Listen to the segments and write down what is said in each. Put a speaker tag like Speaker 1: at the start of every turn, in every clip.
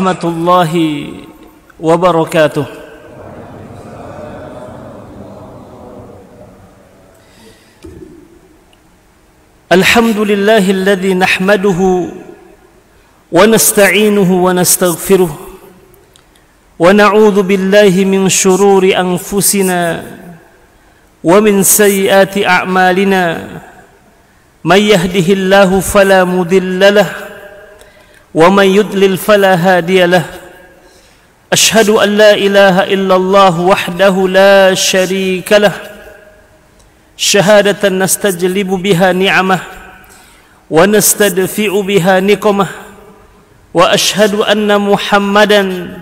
Speaker 1: warahmatullahi wabarakatuh. Alhamdulillahilladzi nahmaduhu wa nasta'inuhu wa nastaghfiruh wa na'udzu billahi min shururi anfusina wa min sayyiati a'malina. May yahdihillahu fala mudilla lahu wa may yudlil fala hadiya lahu. Ashhadu an la ilaha illallah wahdahu la syarika lahu syahadatan nastajlibu biha ni'amah wa nastadfi'u biha niqamah wa ashhadu anna Muhammadan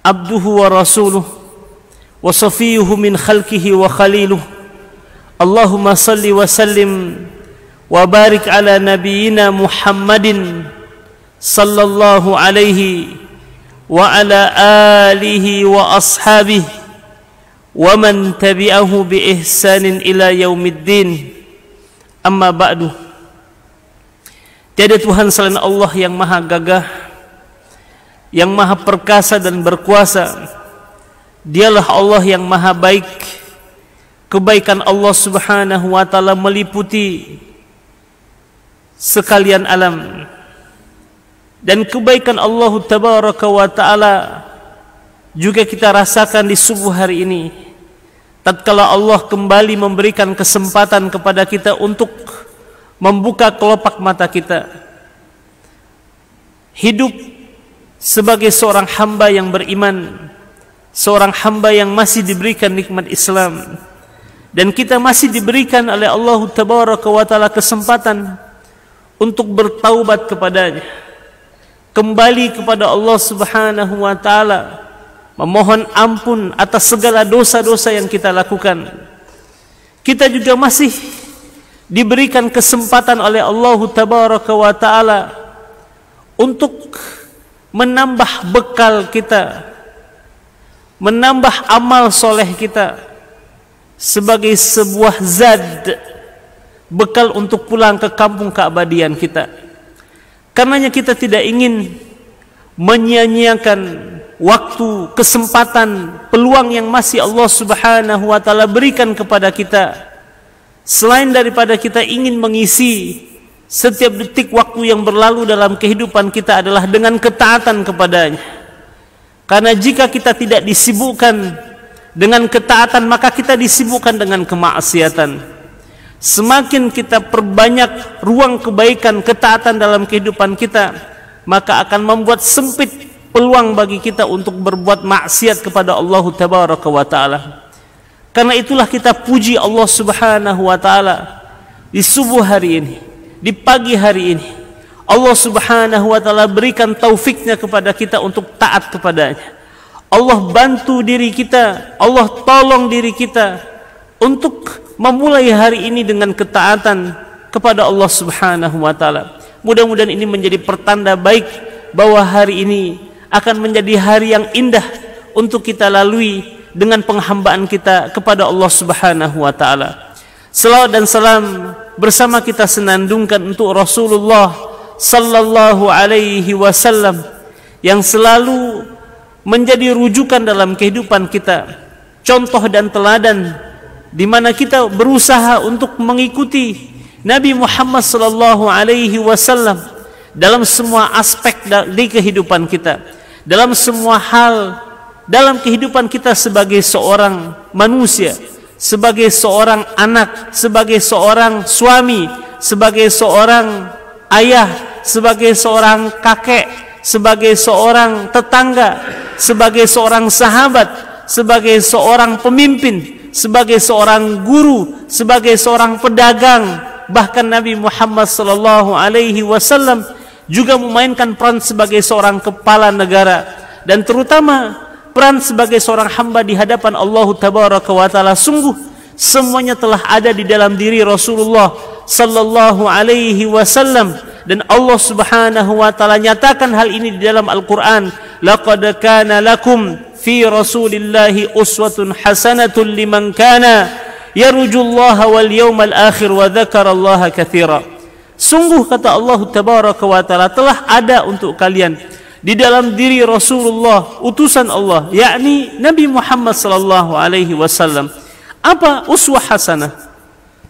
Speaker 1: abduhu wa rasuluh wa safiyuhu min khalqihi wa khaliluh. Allahumma salli wa sallim wa barik ala nabiyyina Muhammadin sallallahu alaihi wa ala alihi wa ashabihi wa man tabi'ahu bi ihsanin ila yaumiddin. Amma ba'du. Tiada Tuhan selain Allah yang maha gagah, yang maha perkasa dan berkuasa. Dialah Allah yang maha baik. Kebaikan Allah subhanahu wa ta'ala meliputi sekalian alam, dan kebaikan Allah tabaraka wa ta'ala juga kita rasakan di subuh hari ini, tatkala Allah kembali memberikan kesempatan kepada kita untuk membuka kelopak mata kita, hidup sebagai seorang hamba yang beriman, seorang hamba yang masih diberikan nikmat Islam, dan kita masih diberikan oleh Allah tabaraka wa ta'ala kesempatan untuk bertaubat kepadanya, kembali kepada Allah subhanahu wa ta'ala, memohon ampun atas segala dosa-dosa yang kita lakukan. Kita juga masih diberikan kesempatan oleh Allah tabaraka wa ta'ala untuk menambah bekal kita, menambah amal soleh kita sebagai sebuah zad, bekal untuk pulang ke kampung keabadian kita. Karenanya kita tidak ingin menyia-nyiakan waktu, kesempatan, peluang yang masih Allah subhanahu wa ta'ala berikan kepada kita, selain daripada kita ingin mengisi setiap detik waktu yang berlalu dalam kehidupan kita adalah dengan ketaatan kepadanya. Karena jika kita tidak disibukkan dengan ketaatan, maka kita disibukkan dengan kemaksiatan. Semakin kita perbanyak ruang kebaikan, ketaatan dalam kehidupan kita, maka akan membuat sempit peluang bagi kita untuk berbuat maksiat kepada Allah tabaraka wa ta'ala. Karena itulah kita puji Allah subhanahu wa ta'ala di subuh hari ini, di pagi hari ini. Allah subhanahu wa ta'ala berikan taufiknya kepada kita untuk taat kepadanya. Allah bantu diri kita, Allah tolong diri kita untuk memulai hari ini dengan ketaatan kepada Allah subhanahu wa ta'ala. Mudah-mudahan ini menjadi pertanda baik bahwa hari ini akan menjadi hari yang indah untuk kita lalui dengan penghambaan kita kepada Allah subhanahu wa ta'ala. Salawat dan salam bersama kita senandungkan untuk Rasulullah sallallahu alaihi wasallam yang selalu menjadi rujukan dalam kehidupan kita, contoh dan teladan di mana kita berusaha untuk mengikuti Nabi Muhammad sallallahu alaihi wasallam dalam semua aspek di kehidupan kita, dalam semua hal dalam kehidupan kita sebagai seorang manusia, sebagai seorang anak, sebagai seorang suami, sebagai seorang ayah, sebagai seorang kakek, sebagai seorang tetangga, sebagai seorang sahabat, sebagai seorang pemimpin, sebagai seorang guru, sebagai seorang pedagang. Bahkan Nabi Muhammad sallallahu alaihi wasallam juga memainkan peran sebagai seorang kepala negara, dan terutama peran sebagai seorang hamba di hadapan Allah tabaraka wa ta'ala. Sungguh semuanya telah ada di dalam diri Rasulullah sallallahu alaihi wasallam, dan Allah subhanahu wa ta'ala nyatakan hal ini di dalam Al-Quran. Laqad kana lakum fi rasulillahi uswatun hasanatun liman kana yarjullaha wal yawmal akhir wa dzakarallaha katsira. Sungguh kata Allah tabaraka wa ta'ala telah ada untuk kalian di dalam diri Rasulullah, utusan Allah, yakni Nabi Muhammad sallallahu alaihi wasallam. Apa? Uswah hasanah,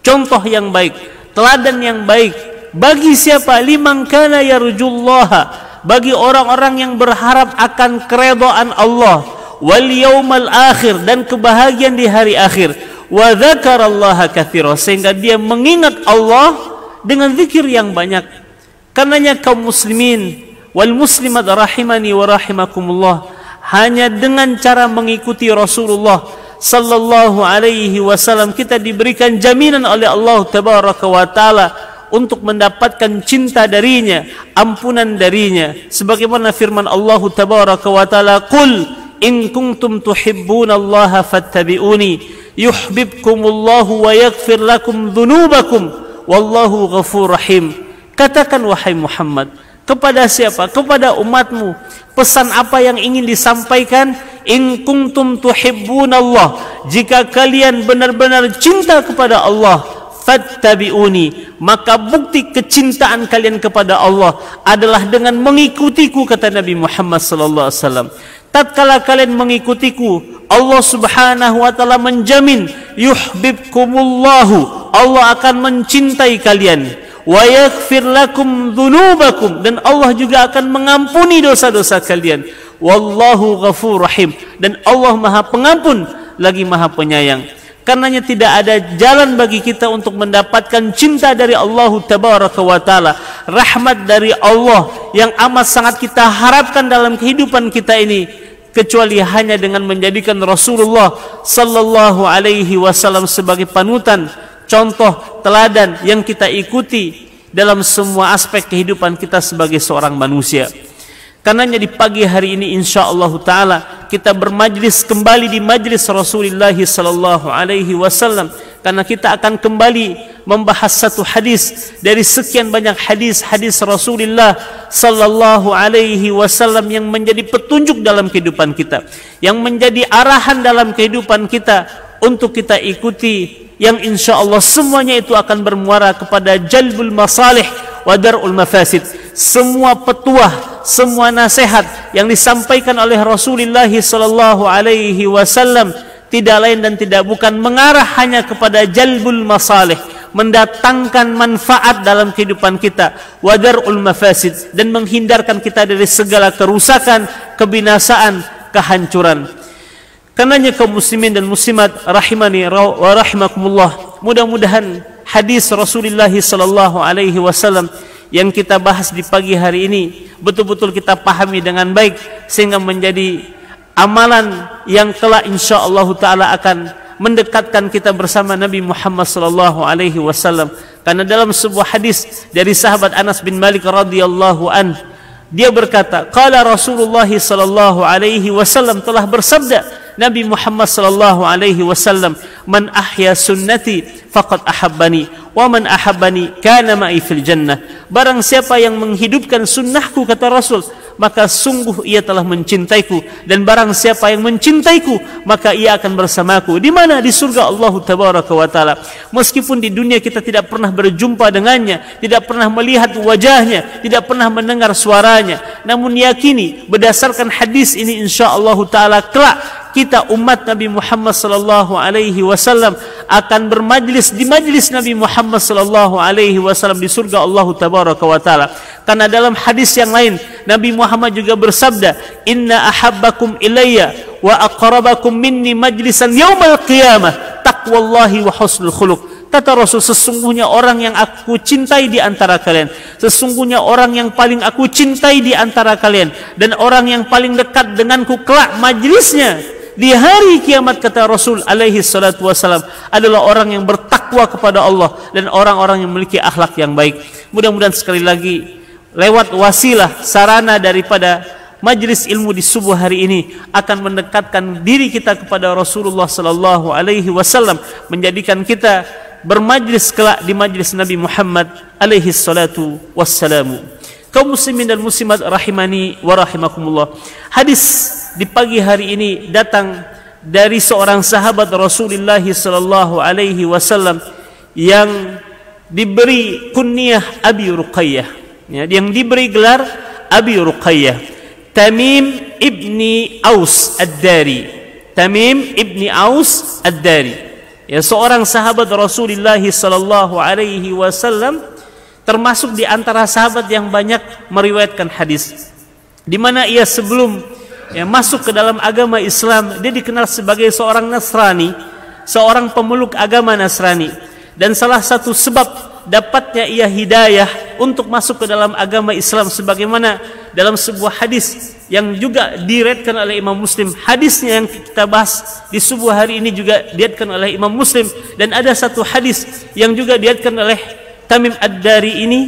Speaker 1: contoh yang baik, teladan yang baik. Bagi siapa? Liman kana yarjullaha, bagi orang-orang yang berharap akan keredaan Allah, wal yaumal akhir, dan kebahagiaan di hari akhir, wa dzakarallaha katsira, sehingga dia mengingat Allah dengan zikir yang banyak. Karenanya kaum muslimin wal muslimat rahimani wa rahimakumullah, hanya dengan cara mengikuti Rasulullah sallallahu alaihi wasallam kita diberikan jaminan oleh Allah tabaraka wa taala untuk mendapatkan cinta darinya, ampunan darinya. Sebagaimana firman Allah tabaraka wa taala, qul in kuntum tuhibbunallaha fattabi'uni yuhibbukumullahu wa yaghfir lakum dzunubakum wallahu ghafurur rahim. Katakan wahai Muhammad, kepada siapa? Kepada umatmu. Pesan apa yang ingin disampaikan? In kuntum tuhibbunallah, jika kalian benar-benar cinta kepada Allah, fattabi'uni, maka bukti kecintaan kalian kepada Allah adalah dengan mengikutiku, kata Nabi Muhammad sallallahu alaihi wasallam. Tatkala kalian mengikutiku, Allah subhanahu wa ta'ala menjamin yuhibbukumullahu, Allah akan mencintai kalian, wa yaghfir lakum dzunubakum, dan Allah juga akan mengampuni dosa-dosa kalian, wallahu ghafurur rahim, dan Allah Maha Pengampun lagi Maha Penyayang. Karenanya tidak ada jalan bagi kita untuk mendapatkan cinta dari Allah tabaraka wa taala, rahmat dari Allah yang amat sangat kita harapkan dalam kehidupan kita ini, kecuali hanya dengan menjadikan Rasulullah sallallahu alaihi wasallam sebagai panutan, contoh, teladan yang kita ikuti dalam semua aspek kehidupan kita sebagai seorang manusia. Karenanya di pagi hari ini insyaallah taala kita bermajlis kembali di majlis Rasulullah sallallahu alaihi wasallam, karena kita akan kembali membahas satu hadis dari sekian banyak hadis-hadis Rasulullah sallallahu alaihi wasallam yang menjadi petunjuk dalam kehidupan kita, yang menjadi arahan dalam kehidupan kita untuk kita ikuti, yang insyaallah semuanya itu akan bermuara kepada jalbul masalih wa dar'ul mafasid. Semua petuah, semua nasihat yang disampaikan oleh Rasulullah sallallahu alaihi wasallam tidak lain dan tidak bukan mengarah hanya kepada jalbul masalih, mendatangkan manfaat dalam kehidupan kita, wa dar'ul mafasid, dan menghindarkan kita dari segala kerusakan, kebinasaan, kehancuran. Karenanya kaum muslimin dan muslimat rahimani wa rahimakumullah, mudah-mudahan hadis Rasulullah sallallahu alaihi wasallam yang kita bahas di pagi hari ini betul-betul kita pahami dengan baik, sehingga menjadi amalan yang kelak insyaallah taala akan mendekatkan kita bersama Nabi Muhammad sallallahu alaihi wasallam. Karena dalam sebuah hadis dari sahabat Anas bin Malik radhiyallahu an, dia berkata, qala Rasulullah sallallahu alaihi wasallam, telah bersabda Nabi Muhammad sallallahu alaihi wasallam, man ahya sunnati faqad ahabbani wa man ahabbani kana ma'i fil jannah. Barang siapa yang menghidupkan sunnahku, kata Rasul, maka sungguh ia telah mencintaiku, dan barang siapa yang mencintaiku maka ia akan bersamaku. Di mana? Di surga Allah tabaraka wa taala. Meskipun di dunia kita tidak pernah berjumpa dengannya, tidak pernah melihat wajahnya, tidak pernah mendengar suaranya, namun yakini berdasarkan hadis ini insyaallah taala kelak kita umat Nabi Muhammad sallallahu alaihi wasallam akan bermajlis di majlis Nabi Muhammad sallallahu alaihi wasallam di surga Allah tabaraka wa taala. Karena dalam hadis yang lain Nabi Muhammad juga bersabda, inna ahabbakum ilayya wa aqrabakum minni majlisan yaumal qiyamah taqwallahi wa husnul khuluq. Kata Rasul, sesungguhnya orang yang aku cintai di antara kalian, sesungguhnya orang yang paling aku cintai di antara kalian, dan orang yang paling dekat denganku kelak majlisnya di hari kiamat, kata Rasul alaihi salatu wasalam, adalah orang yang bertakwa kepada Allah dan orang-orang yang memiliki akhlak yang baik. Mudah-mudahan sekali lagi lewat wasilah sarana daripada majlis ilmu di subuh hari ini akan mendekatkan diri kita kepada Rasulullah sallallahu alaihi wasallam, menjadikan kita bermajlis kelak di majlis Nabi Muhammad alaihi salatu wassalamu. Kaum muslimin dan muslimat rahimani wa rahimakumullah, hadis di pagi hari ini datang dari seorang sahabat Rasulullah sallallahu alaihi wasallam yang diberi kunyah Abi Ruqayyah, ya, yang diberi gelar Abi Ruqayyah. Tamim ibni Aus Ad-Dari. Tamim ibni Aus Ad-Dari, ya, seorang sahabat Rasulullah sallallahu alaihi wasallam, termasuk di antara sahabat yang banyak meriwayatkan hadis, di mana ia sebelum masuk ke dalam agama Islam, dia dikenal sebagai seorang Nasrani, seorang pemeluk agama Nasrani. Dan salah satu sebab dapatnya ia hidayah untuk masuk ke dalam agama Islam, sebagaimana dalam sebuah hadis yang juga diriwayatkan oleh Imam Muslim. Hadisnya yang kita bahas di subuh hari ini juga diriwayatkan oleh Imam Muslim. Dan ada satu hadis yang juga diriwayatkan oleh Tamim Ad-Dari ini,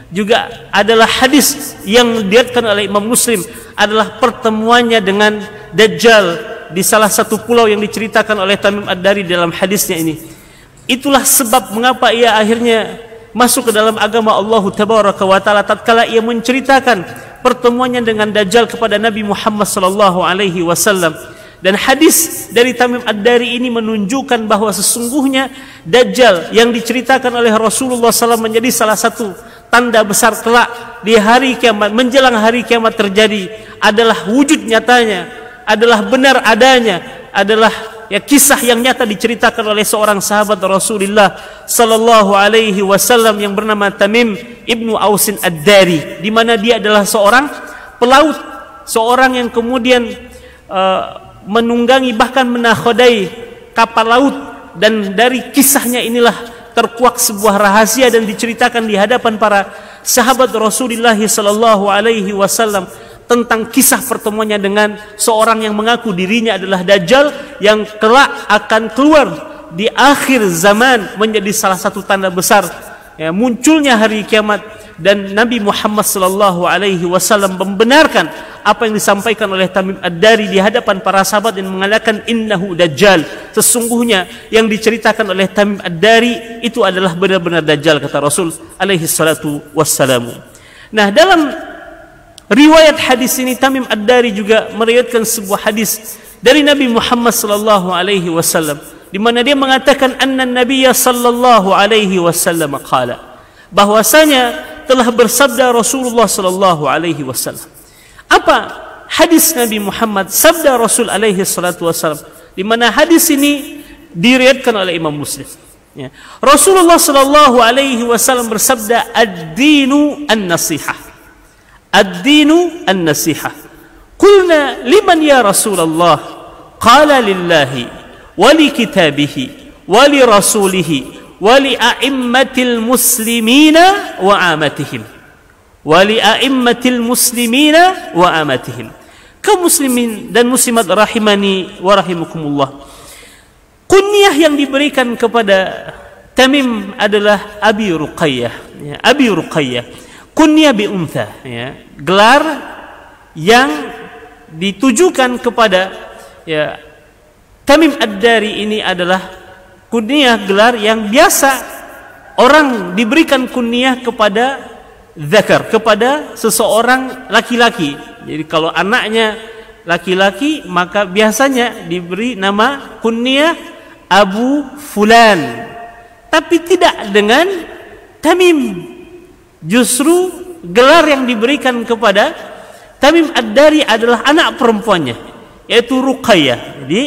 Speaker 1: juga adalah hadis yang diriwayatkan oleh Imam Muslim, adalah pertemuannya dengan Dajjal di salah satu pulau yang diceritakan oleh Tamim Ad-Dari dalam hadisnya ini. Itulah sebab mengapa ia akhirnya masuk ke dalam agama Allah Tabaraka wa Ta'ala, tatkala ia menceritakan pertemuannya dengan Dajjal kepada Nabi Muhammad sallallahu alaihi wasallam. Dan hadis dari Tamim Ad-Dari ini menunjukkan bahwa sesungguhnya Dajjal yang diceritakan oleh Rasulullah SAW menjadi salah satu tanda besar kelak di hari kiamat, menjelang hari kiamat terjadi, adalah wujud nyatanya, adalah benar adanya, adalah kisah yang nyata diceritakan oleh seorang sahabat Rasulullah sallallahu alaihi wasallam yang bernama Tamim ibnu Ausin Ad-Dari, di mana dia adalah seorang pelaut, seorang yang kemudian menunggangi bahkan menakhodai kapal laut. Dan dari kisahnya inilah terkuak sebuah rahasia dan diceritakan di hadapan para sahabat Rasulullah sallallahu alaihi wasallam tentang kisah pertemuannya dengan seorang yang mengaku dirinya adalah Dajjal, yang kelak akan keluar di akhir zaman menjadi salah satu tanda besar munculnya hari kiamat. Dan Nabi Muhammad sallallahu alaihi wasallam membenarkan apa yang disampaikan oleh Tamim Ad-Dari di hadapan para sahabat dan mengatakan innahu Dajjal, sesungguhnya yang diceritakan oleh Tamim Ad-Dari itu adalah benar-benar Dajjal, kata Rasul alaihi salatu wassalamu. Nah, dalam riwayat hadis ini Tamim Ad-Dari juga meriwayatkan sebuah hadis dari Nabi Muhammad sallallahu alaihi wasallam, di mana dia mengatakan anna Nabiyya sallallahu alaihi wasallam qala, bahwasanya telah bersabda Rasulullah sallallahu alaihi wasallam. Apa hadis Nabi Muhammad, sabda Rasul alaihi salatu wasallam, di mana hadis ini diriwayatkan oleh Imam Muslim. Ya. Rasulullah sallallahu alaihi wasallam bersabda, ad-dinu an-nasihah. Ad-dinu an-nasihah. Qulna liman ya Rasulullah? Qala lillahi wa li kitabihi wa li rasulihi wa li a'immatil muslimina wa amatihim. Wa li a'immatil muslimina wa amatihim. Kaum muslimin dan muslimat rahimani wa rahimakumullah. Kunyah yang diberikan kepada Tamim adalah Abi Ruqayyah, ya, Abi Ruqayyah. Kunyah bi untha, ya, gelar yang ditujukan kepada Tamim Ad-Dari ini adalah kunyah, gelar yang biasa orang diberikan kunyah kepada zakar, kepada seseorang laki-laki. Jadi kalau anaknya laki-laki maka biasanya diberi nama kunyah Abu Fulan, tapi tidak dengan Tamim. Justru gelar yang diberikan kepada Tamim Ad-Dari adalah anak perempuannya, yaitu Ruqayyah. Jadi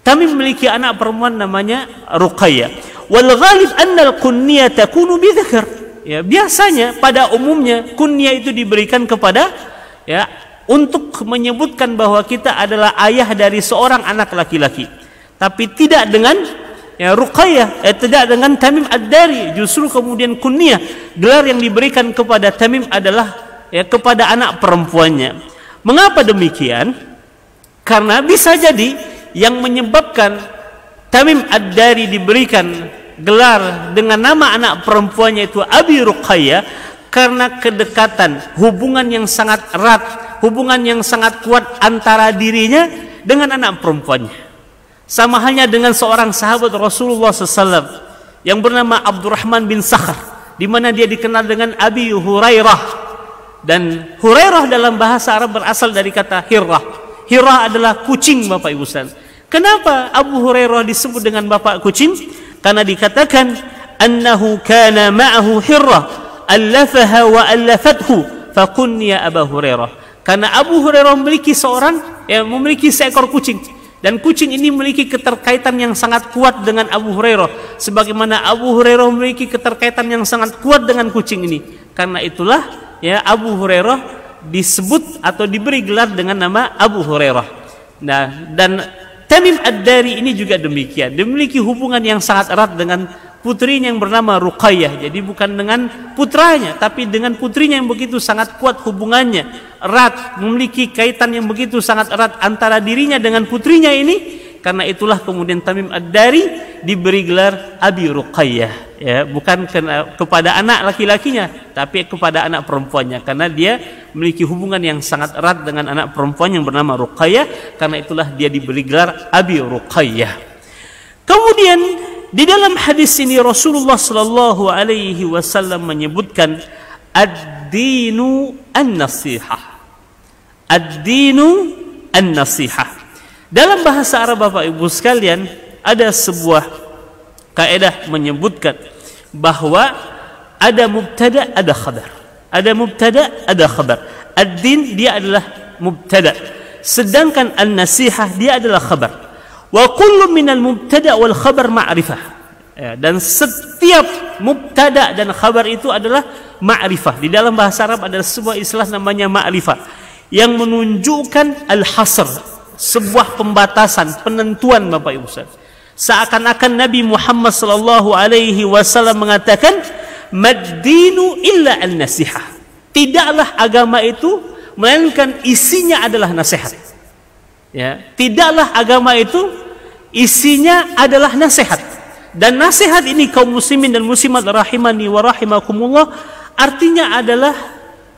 Speaker 1: Tamim memiliki anak perempuan namanya Ruqayyah. Wal ghalib anna al-kunyah takunu bi dzakar. Ya, biasanya pada umumnya kunyah itu diberikan kepada untuk menyebutkan bahwa kita adalah ayah dari seorang anak laki-laki. Tapi tidak dengan Ruqayyah, tidak dengan Tamim Ad-Dari. Justru kemudian kunyah, gelar yang diberikan kepada Tamim adalah kepada anak perempuannya. Mengapa demikian? Karena bisa jadi yang menyebabkan Tamim Ad-Dari diberikan gelar dengan nama anak perempuannya itu Abi Ruqayyah karena kedekatan, hubungan yang sangat erat, hubungan yang sangat kuat antara dirinya dengan anak perempuannya. Sama halnya dengan seorang sahabat Rasulullah SAW yang bernama Abdurrahman bin Sakhr, di mana dia dikenal dengan Abi Hurairah. Dan Hurairah dalam bahasa Arab berasal dari kata hirrah. Hirrah adalah kucing, Bapak Ibu Ustaz. Kenapa Abu Hurairah disebut dengan bapak kucing? Karena dikatakan annahu kana ma'ahu hirrah allafaha wa allafathu fakunniya Abu Hurairah. Karena Abu Hurairah memiliki seekor kucing, dan kucing ini memiliki keterkaitan yang sangat kuat dengan Abu Hurairah, sebagaimana Abu Hurairah memiliki keterkaitan yang sangat kuat dengan kucing ini. Karena itulah ya Abu Hurairah disebut atau diberi gelar dengan nama Abu Hurairah. Nah, dan Tamim Ad-Dari ini juga demikian, dia memiliki hubungan yang sangat erat dengan putrinya yang bernama Ruqayyah. Jadi bukan dengan putranya, tapi dengan putrinya yang begitu sangat kuat hubungannya, erat, memiliki kaitan yang begitu sangat erat antara dirinya dengan putrinya ini. Karena itulah kemudian Tamim Ad-Dari diberi gelar Abi Ruqayyah, ya, bukan kepada anak laki-lakinya, tapi kepada anak perempuannya, karena dia memiliki hubungan yang sangat erat dengan anak perempuan yang bernama Ruqayyah. Karena itulah dia diberi gelar Abi Ruqayyah. Kemudian di dalam hadis ini Rasulullah sallallahu alaihi wasallam menyebutkan ad-dinu an-nasihah. Ad-dinu an-nasihah. Dalam bahasa Arab Bapak Ibu sekalian ada sebuah kaidah menyebutkan bahwa ada mubtada, ada khabar. Ada mubtada, ada khabar. Ad-din dia adalah mubtada, sedangkan an-nasihah dia adalah khabar. Wa kullu minal mubtada wal khabar ma'rifah. Ya, dan setiap mubtada dan khabar itu adalah ma'rifah. Di dalam bahasa Arab ada sebuah istilah namanya ma'rifah yang menunjukkan al-hasr, sebuah pembatasan, penentuan Bapak Ibu Ustaz. Seakan-akan Nabi Muhammad sallallahu alaihi wasallam mengatakan mad-dinu illa an-nasihah. Tidaklah agama itu melainkan isinya adalah nasihat. Ya, tidaklah agama itu isinya adalah nasihat. Dan nasihat ini kaum muslimin dan muslimat rahimani wa rahimakumullah artinya adalah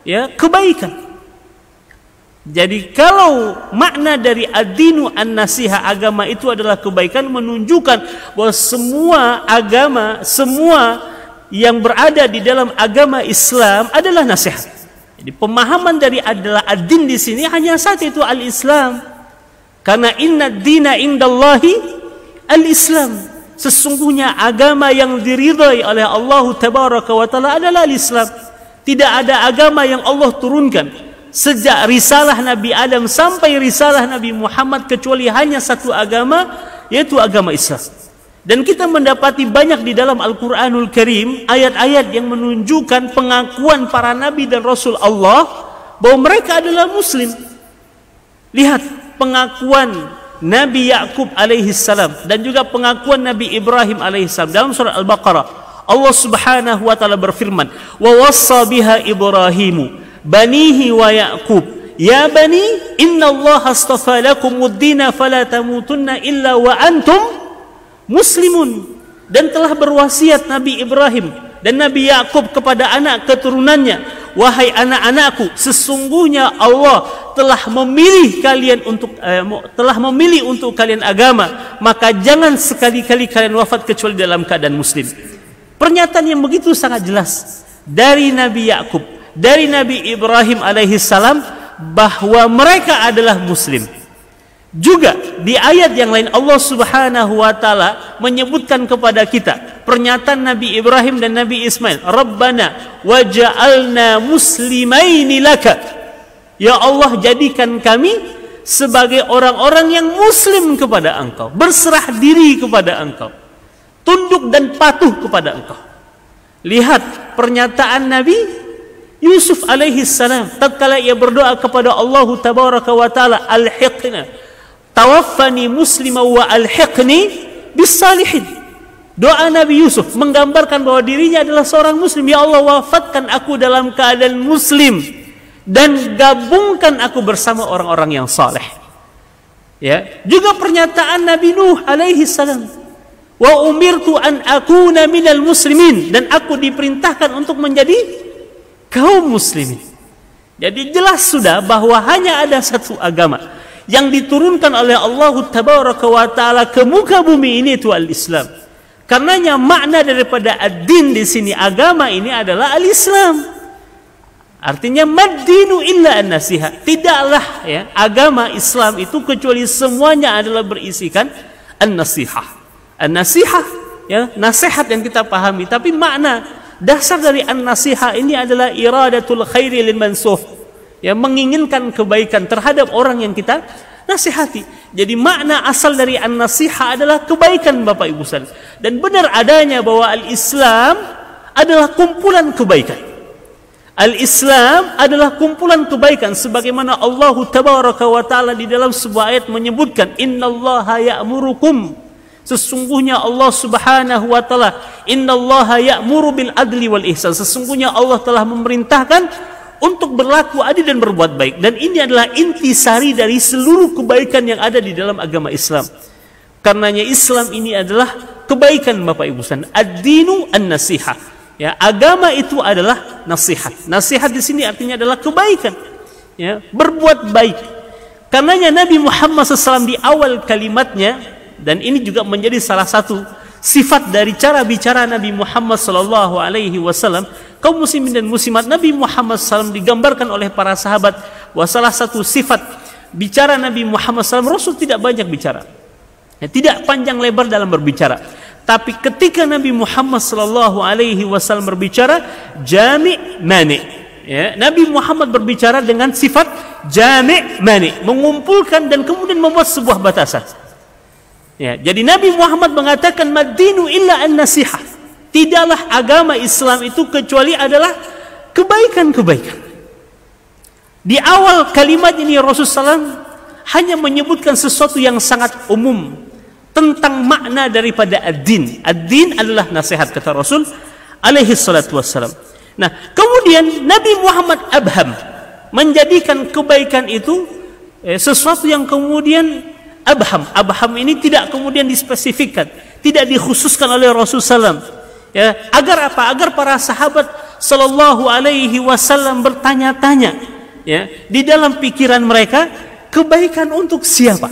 Speaker 1: ya kebaikan. Jadi kalau makna dari ad-dinu an-nasihah, agama itu adalah kebaikan, menunjukkan bahwa semua agama, semua yang berada di dalam agama Islam adalah nasihat. Jadi pemahaman dari adalah ad-din di sini hanya satu, itu al-Islam. Karena inna dina indallahi al-Islam. Sesungguhnya agama yang diridhai oleh Allah Tabaraka wa Ta'ala adalah al-Islam. Tidak ada agama yang Allah turunkan sejak risalah Nabi Adam sampai risalah Nabi Muhammad kecuali hanya satu agama, yaitu agama Islam. Dan kita mendapati banyak di dalam Al-Quranul Karim ayat-ayat yang menunjukkan pengakuan para Nabi dan Rasul Allah bahwa mereka adalah Muslim. Lihat pengakuan Nabi Ya'qub alaihissalam dan juga pengakuan Nabi Ibrahim alaihissalam dalam surah Al-Baqarah. Allah Subhanahu wa taala berfirman, "Wa wassa biha Ibrahimu banihi wa Ya'qub ya bani innallaha astafa lakumuddina fala tamutunna illa wa antum muslimun." Dan telah berwasiat Nabi Ibrahim dan Nabi Ya'qub kepada anak keturunannya, "Wahai anak-anakku, sesungguhnya Allah telah memilih untuk kalian agama, maka jangan sekali-kali kalian wafat kecuali dalam keadaan muslim." Pernyataan yang begitu sangat jelas dari Nabi Ya'qub, dari Nabi Ibrahim alaihissalam bahwa mereka adalah muslim. Juga di ayat yang lain Allah Subhanahu wa taala menyebutkan kepada kita pernyataan Nabi Ibrahim dan Nabi Ismail, "Rabbana waj'alna muslimaini laka." Ya Allah, jadikan kami sebagai orang-orang yang muslim kepada Engkau, berserah diri kepada Engkau, tunduk dan patuh kepada Engkau. Lihat pernyataan Nabi Yusuf alaihissalam tatkala ia berdoa kepada Allah Tabaraka wa taala, "Alhiqna tawaffani muslima wa alhiqni bis-salihin." Doa Nabi Yusuf menggambarkan bahwa dirinya adalah seorang muslim. Ya Allah, wafatkan aku dalam keadaan muslim dan gabungkan aku bersama orang-orang yang saleh. Ya, juga pernyataan Nabi Nuh alaihi salam, "Wa umirtu an akuna minal muslimin." Dan aku diperintahkan untuk menjadi kaum muslimin. Jadi jelas sudah bahwa hanya ada satu agama yang diturunkan oleh Allah Tabaraka wa taala ke muka bumi ini, itu al-Islam. Karenanya makna daripada ad-din di sini, agama ini adalah al-Islam. Artinya mad-dinu illa an-nasihah. Tidaklah ya agama Islam itu kecuali semuanya adalah berisikan an-nasihah. An-nasihah ya nasihat yang kita pahami, tapi makna dasar dari an-nasihah ini adalah iradatul khairi lil mansuh. ya, menginginkan kebaikan terhadap orang yang kita nasihati. Jadi makna asal dari an-nasihah adalah kebaikan, Bapak Ibu sekalian. Dan benar adanya bahwa al-Islam adalah kumpulan kebaikan. Al-Islam adalah kumpulan kebaikan, sebagaimana Allah Tabaraka wa Ta'ala di dalam sebuah ayat menyebutkan, innallaha ya'murukum, sesungguhnya Allah Subhanahu wa Ta'ala, innallaha ya'muru bil adli wal ihsan, sesungguhnya Allah telah memerintahkan untuk berlaku adil dan berbuat baik. Dan ini adalah intisari dari seluruh kebaikan yang ada di dalam agama Islam. Karenanya Islam ini adalah kebaikan, Bapak Ibu sekalian. Ad-dinu an-nasihah. Ya, agama itu adalah nasihat. Nasihat di sini artinya adalah kebaikan. Ya, berbuat baik. Karenanya Nabi Muhammad SAW di awal kalimatnya, dan ini juga menjadi salah satu sifat dari cara bicara Nabi Muhammad SAW, kaum muslimin dan muslimat, Nabi Muhammad SAW digambarkan oleh para sahabat bahwa salah satu sifat bicara Nabi Muhammad SAW, Rasul tidak banyak bicara, ya, tidak panjang lebar dalam berbicara. Tapi ketika Nabi Muhammad SAW berbicara, jami' mani, ya, Nabi Muhammad berbicara dengan sifat jami' mani, mengumpulkan dan kemudian membuat sebuah batasan. Ya, jadi Nabi Muhammad mengatakan mad-dinu illa an-nasihah. Tidaklah agama Islam itu kecuali adalah kebaikan-kebaikan. Di awal kalimat ini Rasulullah SAW hanya menyebutkan sesuatu yang sangat umum tentang makna daripada ad-din. Ad-din adalah nasihat, kata Rasul alaihi salatu wassalam. Nah, kemudian Nabi Muhammad abham, menjadikan kebaikan itu sesuatu yang kemudian abham. Abham ini tidak kemudian dispesifikkan, tidak dikhususkan oleh Rasulullah SAW. Ya, agar apa? Agar para sahabat sallallahu alaihi wasallam bertanya-tanya, ya, di dalam pikiran mereka, kebaikan untuk siapa?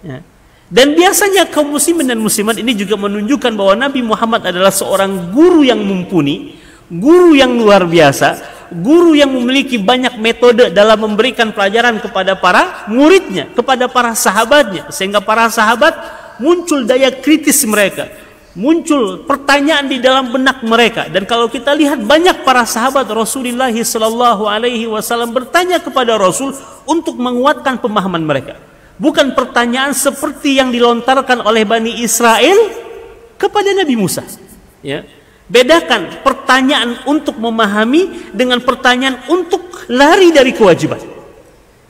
Speaker 1: Ya. Dan biasanya kaum muslimin dan muslimat ini juga menunjukkan bahwa Nabi Muhammad adalah seorang guru yang mumpuni, guru yang luar biasa, guru yang memiliki banyak metode dalam memberikan pelajaran kepada para muridnya, kepada para sahabatnya, sehingga para sahabat muncul daya kritis mereka, muncul pertanyaan di dalam benak mereka. Dan kalau kita lihat, banyak para sahabat Rasulullah SAW bertanya kepada Rasul untuk menguatkan pemahaman mereka. Bukan pertanyaan seperti yang dilontarkan oleh Bani Israel kepada Nabi Musa. Ya. Bedakan pertanyaan untuk memahami dengan pertanyaan untuk lari dari kewajiban.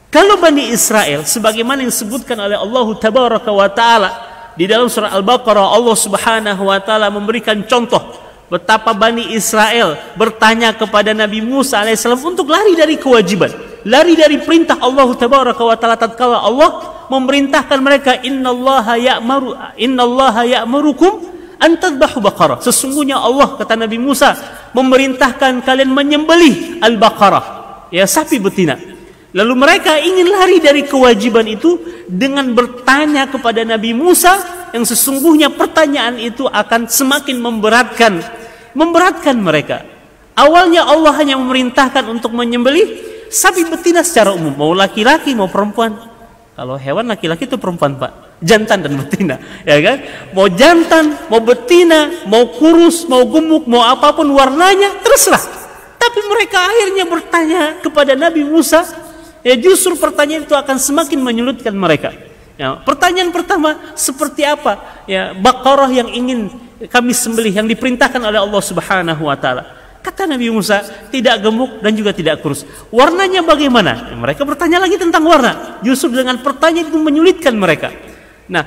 Speaker 1: Kalau Bani Israel, sebagaimana yang disebutkan oleh Allah Tabaraka wa Ta'ala di dalam surah Al-Baqarah, Allah Subhanahu wa Ta'ala memberikan contoh betapa Bani Israel bertanya kepada Nabi Musa alaihissalam untuk lari dari kewajiban, lari dari perintah Allah Tabaraka wa Ta'ala tatkala Allah memerintahkan mereka, innallaha ya'murukum an tadbahu baqarah. Sesungguhnya Allah, kata Nabi Musa, memerintahkan kalian menyembelih al-baqarah, ya, sapi betina. Lalu mereka ingin lari dari kewajiban itu dengan bertanya kepada Nabi Musa, yang sesungguhnya pertanyaan itu akan semakin memberatkan mereka. Awalnya Allah hanya memerintahkan untuk menyembelih sapi betina secara umum, mau laki-laki mau perempuan. Kalau hewan laki-laki itu perempuan, Pak, jantan dan betina, ya kan? Mau jantan, mau betina, mau kurus, mau gemuk, mau apapun warnanya, terserah. Tapi mereka akhirnya bertanya kepada Nabi Musa, ya, justru pertanyaan itu akan semakin menyulitkan mereka. Ya, pertanyaan pertama, seperti apa, ya, Baqarah yang ingin kami sembelih, yang diperintahkan oleh Allah Subhanahu wa Ta'ala? Kata Nabi Musa, tidak gemuk dan juga tidak kurus. Warnanya bagaimana? Ya, mereka bertanya lagi tentang warna. Justru dengan pertanyaan itu menyulitkan mereka. Nah,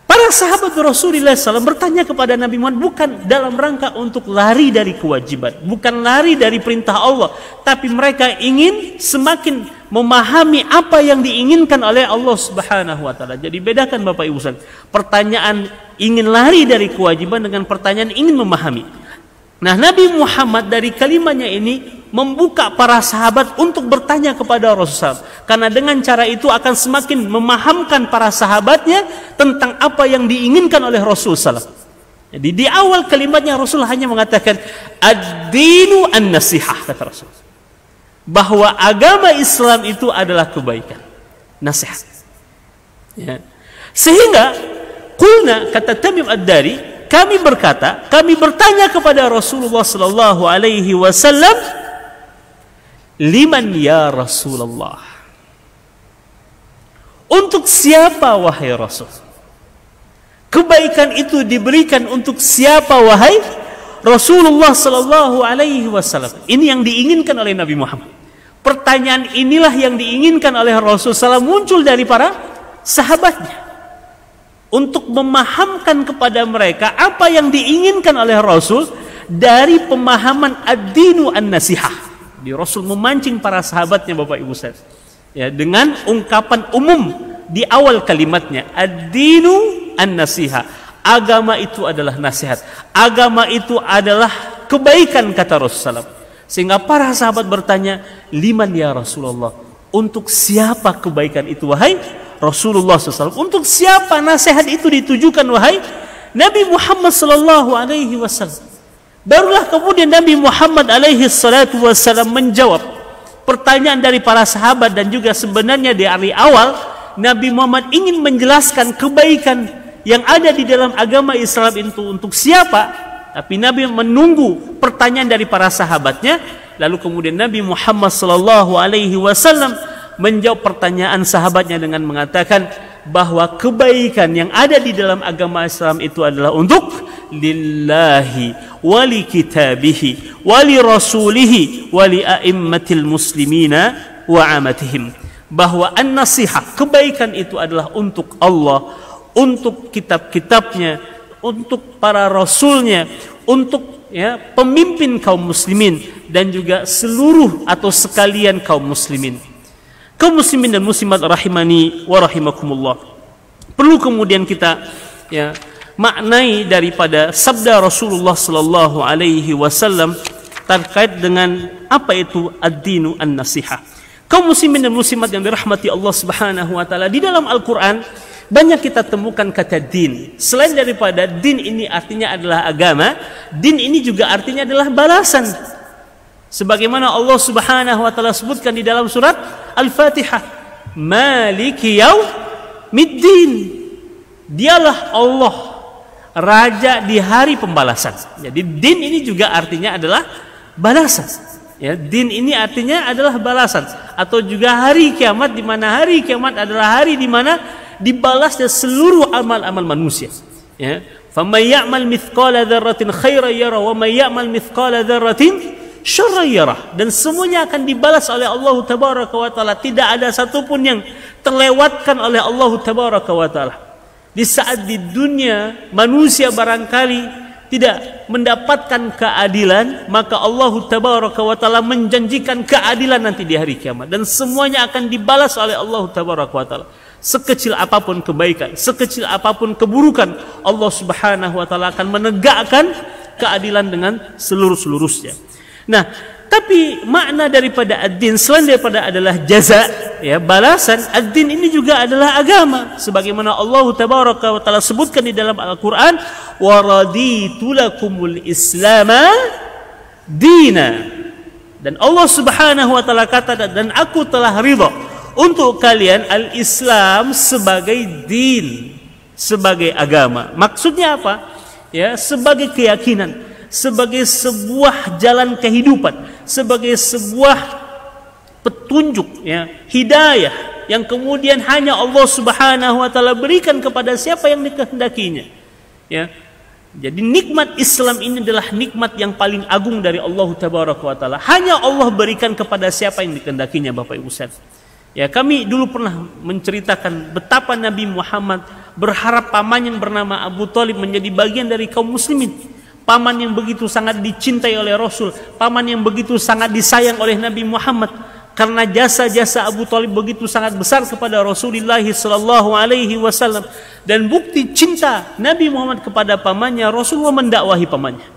Speaker 1: para sahabat Rasulullah SAW bertanya kepada Nabi Muhammad bukan dalam rangka untuk lari dari kewajiban, bukan lari dari perintah Allah, tapi mereka ingin semakin memahami apa yang diinginkan oleh Allah Subhanahu wa Ta'ala. Jadi bedakan, Bapak Ibu sekalian, pertanyaan ingin lari dari kewajiban dengan pertanyaan ingin memahami. Nah, Nabi Muhammad dari kalimatnya ini membuka para sahabat untuk bertanya kepada Rasulullah, karena dengan cara itu akan semakin memahamkan para sahabatnya tentang apa yang diinginkan oleh Rasulullah. Jadi di awal kalimatnya Rasul hanya mengatakan ad-dinu an-nasihah, kata Rasul, bahwa agama Islam itu adalah kebaikan, nasihat. Ya. Sehingga qulna, kata Tamim ad-Dari, kami berkata, kami bertanya kepada Rasulullah sallallahu alaihi wasallam, Liman ya Rasulullah? Untuk siapa wahai Rasul? Kebaikan itu diberikan untuk siapa wahai Rasulullah sallallahu alaihi wasallam? Ini yang diinginkan oleh Nabi Muhammad. Pertanyaan inilah yang diinginkan oleh Rasulullah SAW muncul dari para sahabatnya, untuk memahamkan kepada mereka apa yang diinginkan oleh Rasul dari pemahaman ad-dinu an-nasihah. Di Rasul memancing para sahabatnya, Bapak Ibu sekalian, ya, dengan ungkapan umum di awal kalimatnya, ad-dinu an-nasihah. Agama itu adalah nasihat. Agama itu adalah kebaikan, kata Rasulullah SAW. Sehingga para sahabat bertanya, liman ya Rasulullah? Untuk siapa kebaikan itu wahai Rasulullah SAW? Untuk siapa nasihat itu ditujukan wahai Nabi Muhammad sallallahu alaihi wasallam? Barulah kemudian Nabi Muhammad alaihi salatu wasallam menjawab pertanyaan dari para sahabat. Dan juga sebenarnya di awal Nabi Muhammad ingin menjelaskan kebaikan yang ada di dalam agama Islam itu untuk siapa. Tapi Nabi menunggu pertanyaan dari para sahabatnya. Lalu kemudian Nabi Muhammad sallallahu alaihi wasallam menjawab pertanyaan sahabatnya dengan mengatakan bahwa kebaikan yang ada di dalam agama Islam itu adalah untuk lillahi wali kitabihi wali rasulihi wali a'immatil muslimina wa amatihim. Bahwa an-nasihah, kebaikan itu adalah untuk Allah, untuk kitab-kitabnya, untuk para rasulnya, untuk pemimpin kaum muslimin, dan juga seluruh atau sekalian kaum muslimin. Kaum muslimin dan muslimat rahimani wa rahimakumullah. Perlu kemudian kita maknai daripada sabda Rasulullah sallallahu alaihi wasallam terkait dengan apa itu ad-dinu an-nasihah. Kaum muslimin dan muslimat yang dirahmati Allah Subhanahu wa taala, di dalam Al-Qur'an banyak kita temukan kata din. Selain daripada din ini artinya adalah agama, din ini juga artinya adalah balasan. Sebagaimana Allah Subhanahu wa taala sebutkan di dalam surat Al-Fatihah, Maliki Yaumiddin. Dialah Allah, raja di hari pembalasan. Jadi din ini juga artinya adalah balasan. Ya, din ini artinya adalah balasan, atau juga hari kiamat, di mana hari kiamat adalah hari di mana dibalasnya seluruh amal-amal manusia. Ya, faman ya'mal mithqala dzarratin khairan yara wa man ya'mal mithqala dzarratin syarran yara. Dan semuanya akan dibalas oleh Allah Tabaraka wa taala. Tidak ada satupun yang terlewatkan oleh Allah Tabaraka wa taala. Di saat di dunia manusia barangkali tidak mendapatkan keadilan, maka Allah Tabaraka wa taala menjanjikan keadilan nanti di hari kiamat, dan semuanya akan dibalas oleh Allah Tabaraka wa taala. Sekecil apapun kebaikan, sekecil apapun keburukan, Allah Subhanahu wa taala akan menegakkan keadilan dengan seluruh-seluruhnya. Nah, tapi makna daripada ad-din selain daripada adalah jaza, ya, balasan, ad-din ini juga adalah agama. Sebagaimana Allah Tabaraka wa taala sebutkan di dalam Al-Qur'an, wa raditu lakumul islama dina. Dan Allah Subhanahu wa taala kata, dan aku telah ridha untuk kalian al-Islam sebagai din, sebagai agama. Maksudnya apa? Ya, sebagai keyakinan, sebagai sebuah jalan kehidupan, sebagai sebuah petunjuk, ya, hidayah yang kemudian hanya Allah Subhanahu wa taala berikan kepada siapa yang dikehendakinya. Ya. Jadi nikmat Islam ini adalah nikmat yang paling agung dari Allah Tabaraka wa taala. Hanya Allah berikan kepada siapa yang dikehendakinya, Bapak Ibu sekalian. Ya, kami dulu pernah menceritakan betapa Nabi Muhammad berharap paman yang bernama Abu Thalib menjadi bagian dari kaum muslimin. Paman yang begitu sangat dicintai oleh Rasul, paman yang begitu sangat disayang oleh Nabi Muhammad, karena jasa-jasa Abu Thalib begitu sangat besar kepada Rasulullah sallallahu alaihi wasallam. Dan bukti cinta Nabi Muhammad kepada pamannya, Rasulullah mendakwahi pamannya.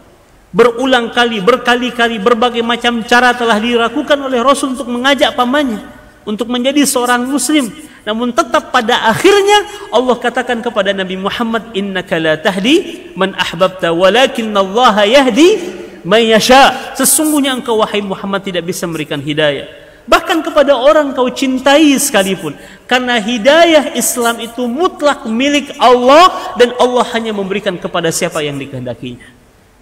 Speaker 1: Berulang kali, berkali-kali, berbagai macam cara telah dilakukan oleh Rasul untuk mengajak pamannya untuk menjadi seorang muslim. Namun tetap pada akhirnya Allah katakan kepada Nabi Muhammad, innaka la tahdi man ahbabta walakinallaha yahdi man yasha. Sesungguhnya engkau wahai Muhammad tidak bisa memberikan hidayah bahkan kepada orang kau cintai sekalipun, karena hidayah Islam itu mutlak milik Allah, dan Allah hanya memberikan kepada siapa yang dikehendakinya.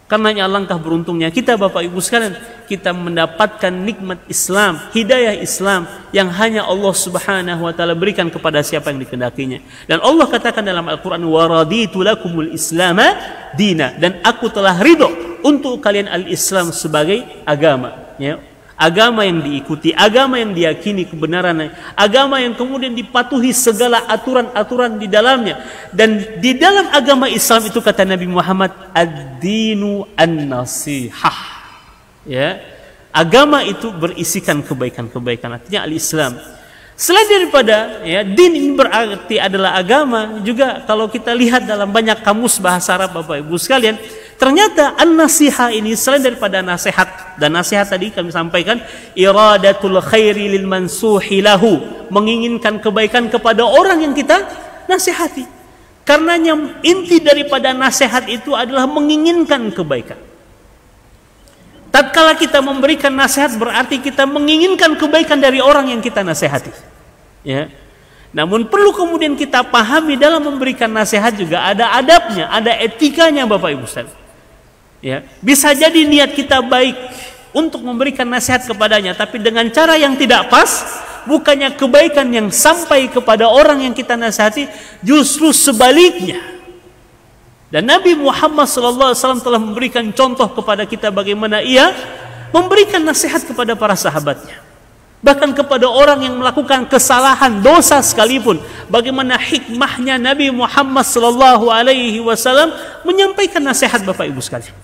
Speaker 1: Karenanya alangkah beruntungnya kita Bapak Ibu sekalian, kita mendapatkan nikmat Islam, hidayah Islam yang hanya Allah Subhanahu wa taala berikan kepada siapa yang dikehendakinya. Dan Allah katakan dalam Al-Qur'an, "Wa raditu lakumul Islama dina," dan aku telah ridho untuk kalian al-Islam sebagai agama, ya. Agama yang diikuti, agama yang diyakini kebenarannya, agama yang kemudian dipatuhi segala aturan-aturan di dalamnya. Dan di dalam agama Islam itu kata Nabi Muhammad, ad-dinu an-nasihah. Ya, agama itu berisikan kebaikan-kebaikan, artinya al-Islam. Selain daripada ya, din ini berarti adalah agama, juga kalau kita lihat dalam banyak kamus bahasa Arab Bapak Ibu sekalian, ternyata an-nasihah ini selain daripada nasihat, dan nasihat tadi kami sampaikan iradatul khairi lil mansuhi lahu, menginginkan kebaikan kepada orang yang kita nasihati. Karenanya inti daripada nasihat itu adalah menginginkan kebaikan. Tatkala kita memberikan nasihat berarti kita menginginkan kebaikan dari orang yang kita nasihati. Ya. Namun perlu kemudian kita pahami dalam memberikan nasihat juga ada adabnya, ada etikanya Bapak Ibu sekalian. Ya, bisa jadi niat kita baik untuk memberikan nasihat kepadanya, tapi dengan cara yang tidak pas, bukannya kebaikan yang sampai kepada orang yang kita nasihati, justru sebaliknya. Dan Nabi Muhammad SAW telah memberikan contoh kepada kita bagaimana ia memberikan nasihat kepada para sahabatnya. Bahkan kepada orang yang melakukan kesalahan, dosa sekalipun, bagaimana hikmahnya Nabi Muhammad SAW menyampaikan nasihat Bapak Ibu sekalian.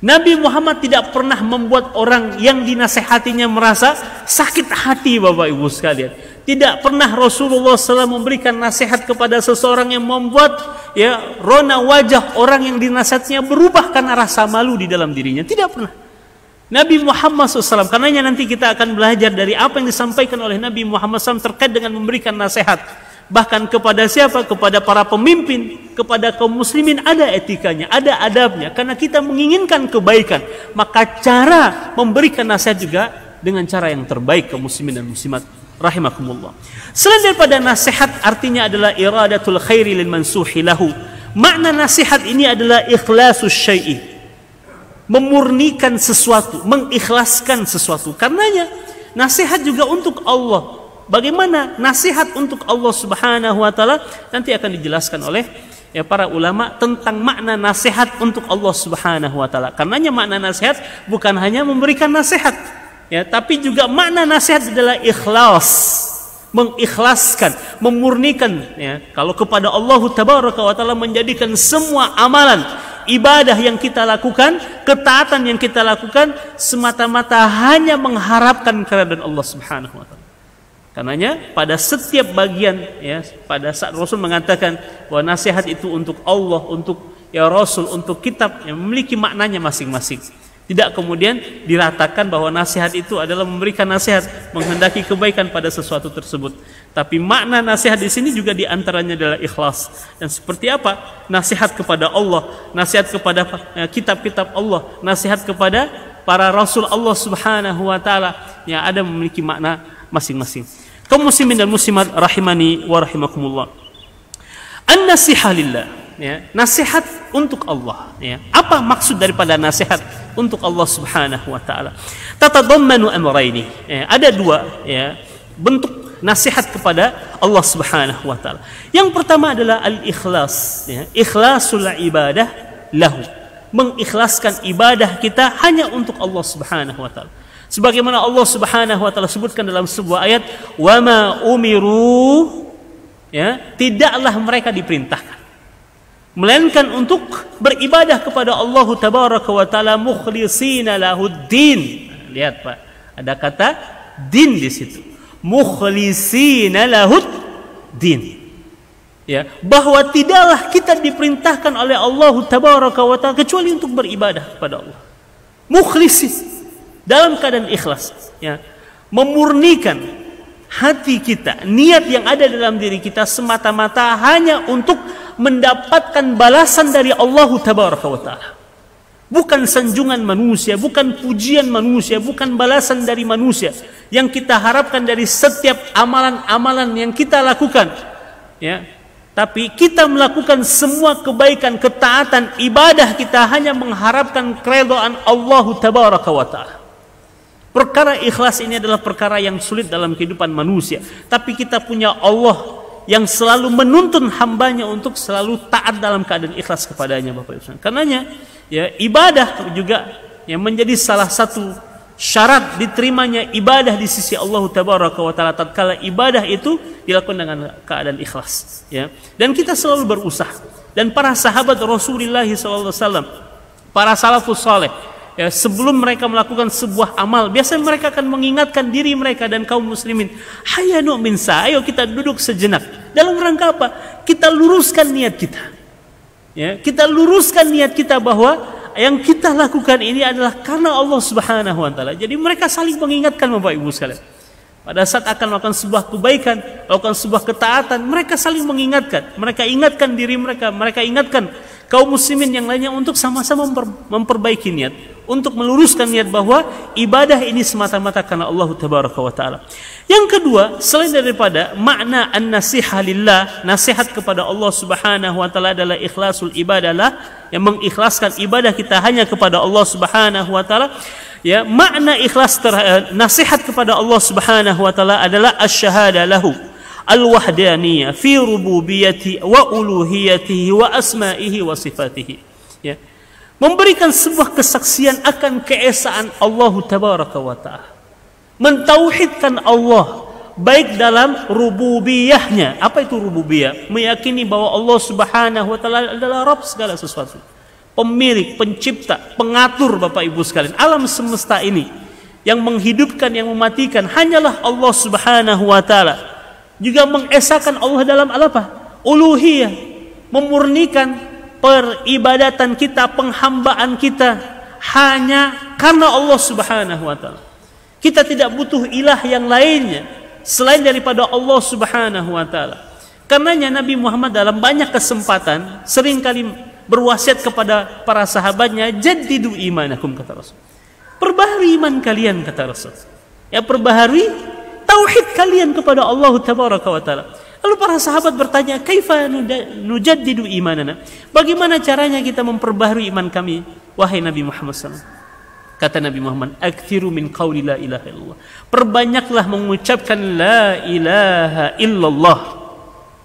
Speaker 1: Nabi Muhammad tidak pernah membuat orang yang dinasehatinya merasa sakit hati Bapak Ibu sekalian. Tidak pernah Rasulullah SAW memberikan nasihat kepada seseorang yang membuat ya rona wajah orang yang dinasihatinya berubah karena rasa malu di dalam dirinya. Tidak pernah. Nabi Muhammad SAW, karenanya nanti kita akan belajar dari apa yang disampaikan oleh Nabi Muhammad SAW terkait dengan memberikan nasihat. Bahkan kepada siapa? Kepada para pemimpin, kepada kaum muslimin ada etikanya, ada adabnya. Karena kita menginginkan kebaikan, maka cara memberikan nasihat juga dengan cara yang terbaik kaum muslimin dan muslimat rahimakumullah. Selain daripada nasihat artinya adalah iradatul khairi lil mansuhi lahu. Makna nasihat ini adalah ikhlasus syai'i, memurnikan sesuatu, mengikhlaskan sesuatu. Karenanya nasihat juga untuk Allah. Bagaimana nasihat untuk Allah Subhanahu wa taala nanti akan dijelaskan oleh ya para ulama tentang makna nasihat untuk Allah Subhanahu wa taala. Karenanya makna nasihat bukan hanya memberikan nasihat, ya, tapi juga makna nasihat adalah ikhlas, mengikhlaskan, memurnikan, ya. Kalau kepada Allah Tabaraka wa taala menjadikan semua amalan ibadah yang kita lakukan, ketaatan yang kita lakukan semata-mata hanya mengharapkan keridhaan Allah Subhanahu wa taala. Karenanya pada setiap bagian, ya, pada saat Rasul mengatakan bahwa nasihat itu untuk Allah, untuk ya Rasul, untuk kitab yang memiliki maknanya masing-masing. Tidak kemudian diratakan bahwa nasihat itu adalah memberikan nasihat, menghendaki kebaikan pada sesuatu tersebut. Tapi makna nasihat di sini juga diantaranya adalah ikhlas. Dan seperti apa nasihat kepada Allah, nasihat kepada kitab-kitab Allah, nasihat kepada para Rasul Allah Subhanahu wa taala yang ada memiliki makna masing-masing. Kaum muslimin dan muslimat rahimani wa rahimakumullah. An-nasihah lillah, ya, nasihat untuk Allah, ya. Apa maksud daripada nasihat untuk Allah Subhanahu wa taala? Tatadammanu amrayni. Ya, ada dua, ya, bentuk nasihat kepada Allah Subhanahu wa taala. Yang pertama adalah al-ikhlas, ya, ikhlasul ibadah lahu. Mengikhlaskan ibadah kita hanya untuk Allah Subhanahu wa taala. Sebagaimana Allah Subhanahu wa taala sebutkan dalam sebuah ayat, "Wa ma umiru," ya, tidaklah mereka diperintahkan melainkan untuk beribadah kepada Allah Tabaraka wa taala mukhlishina lahuddin. Lihat Pak, ada kata din di situ. Mukhlishina lahuddin. Ya, bahwa tidaklah kita diperintahkan oleh Allah Tabaraka wa taala kecuali untuk beribadah kepada Allah. Mukhlisin, dalam keadaan ikhlas, ya, memurnikan hati kita, niat yang ada dalam diri kita semata-mata hanya untuk mendapatkan balasan dari Allah Tabaraka wa taala. Bukan sanjungan manusia, bukan pujian manusia, bukan balasan dari manusia yang kita harapkan dari setiap amalan-amalan yang kita lakukan, ya. Tapi kita melakukan semua kebaikan, ketaatan, ibadah kita hanya mengharapkan keridhaan Allah Tabaraka wa Ta'ala. Perkara ikhlas ini adalah perkara yang sulit dalam kehidupan manusia. Tapi kita punya Allah yang selalu menuntun hambanya untuk selalu taat dalam keadaan ikhlas kepadanya, Bapak Ibu. Karenanya ya, ibadah juga yang menjadi salah satu syarat diterimanya ibadah di sisi Allah Tabaraka wa Ta'ala tatkala ibadah itu dilakukan dengan keadaan ikhlas, ya. Dan kita selalu berusaha. Dan para sahabat Rasulullah SAW, para salafus saleh, ya, sebelum mereka melakukan sebuah amal, biasanya mereka akan mengingatkan diri mereka dan kaum muslimin, hayya nu'min sa, ayo kita duduk sejenak. Dalam rangka apa? Kita luruskan niat kita. Ya, kita luruskan niat kita bahwa yang kita lakukan ini adalah karena Allah Subhanahu wa Ta'ala. Jadi mereka saling mengingatkan, Bapak Ibu sekalian. Pada saat akan melakukan sebuah kebaikan, melakukan sebuah ketaatan, mereka saling mengingatkan. Mereka ingatkan diri mereka, mereka ingatkan kaum muslimin yang lainnya untuk sama-sama memperbaiki niat, untuk meluruskan niat bahwa ibadah ini semata-mata karena Allah Tabaraka wa Ta'ala. Yang kedua, selain daripada makna an-nasihah lillah, nasihat kepada Allah Subhanahu wa Ta'ala adalah ikhlasul ibadah lah, yang mengikhlaskan ibadah kita hanya kepada Allah Subhanahu wa Ta'ala. Ya, makna ikhlas nasihat kepada Allah Subhanahu wa Ta'ala adalah asyhada lahu al-wahdaniyah fi rububiyyati wa uluhiyatihi wa asma'ihi wa sifatihi. Ya. Memberikan sebuah kesaksian akan keesaan Allah Tabaraka wa Ta'ala. Mentauhidkan Allah baik dalam rububiyahnya. Apa itu rububiyah? Meyakini bahwa Allah Subhanahu wa Ta'ala adalah Rabb segala sesuatu. Pemilik, pencipta, pengatur, Bapak Ibu sekalian. Alam semesta ini yang menghidupkan, yang mematikan hanyalah Allah Subhanahu wa Ta'ala. Juga mengesahkan Allah dalam apa? Uluhiyah. Memurnikan peribadatan kita, penghambaan kita hanya karena Allah Subhanahu wa Ta'ala. Kita tidak butuh ilah yang lainnya selain daripada Allah Subhanahu wa Ta'ala. Karenanya Nabi Muhammad dalam banyak kesempatan seringkali berwasiat kepada para sahabatnya, jaddidu imanakum, kata Rasul. Perbaharui iman kalian, kata Rasul. Ya, perbaharui tauhid kalian kepada Allah Tabaraka wa Ta'ala. Lalu para sahabat bertanya, kaifa nujaddidu imanana? Bagaimana caranya kita memperbaharui iman kami, wahai Nabi Muhammad SAW? Kata Nabi Muhammad, aktsiru min qauli la ilaha illallah. Perbanyaklah mengucapkan la ilaha illallah.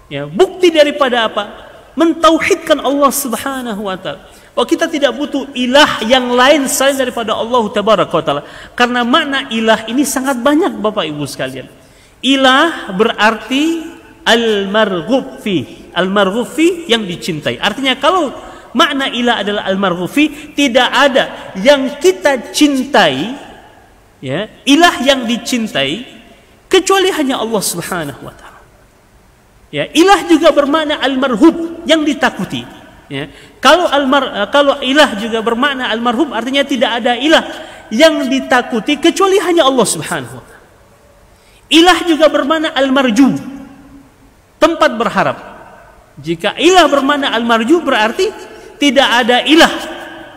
Speaker 1: Ya, bukti daripada apa? Mentauhidkan Allah Subhanahu wa Ta'ala. Oh, kita tidak butuh ilah yang lain selain daripada Allah Tabaraka wa Ta'ala. Karena makna ilah ini sangat banyak, Bapak Ibu sekalian. Ilah berarti al-marghub fi. Al-marghub fi yang dicintai. Artinya kalau makna ilah adalah al-marghub fi, tidak ada yang kita cintai, ya, ilah yang dicintai kecuali hanya Allah Subhanahu wa Ta'ala. Ya, ilah juga bermakna al-marhub, yang ditakuti. Ya. Kalau ilah juga bermakna al-marhub, artinya tidak ada ilah yang ditakuti kecuali hanya Allah Subhanahu wa Ta'ala. Ilah juga bermakna al-marju, tempat berharap. Jika ilah bermakna al-marju, berarti tidak ada ilah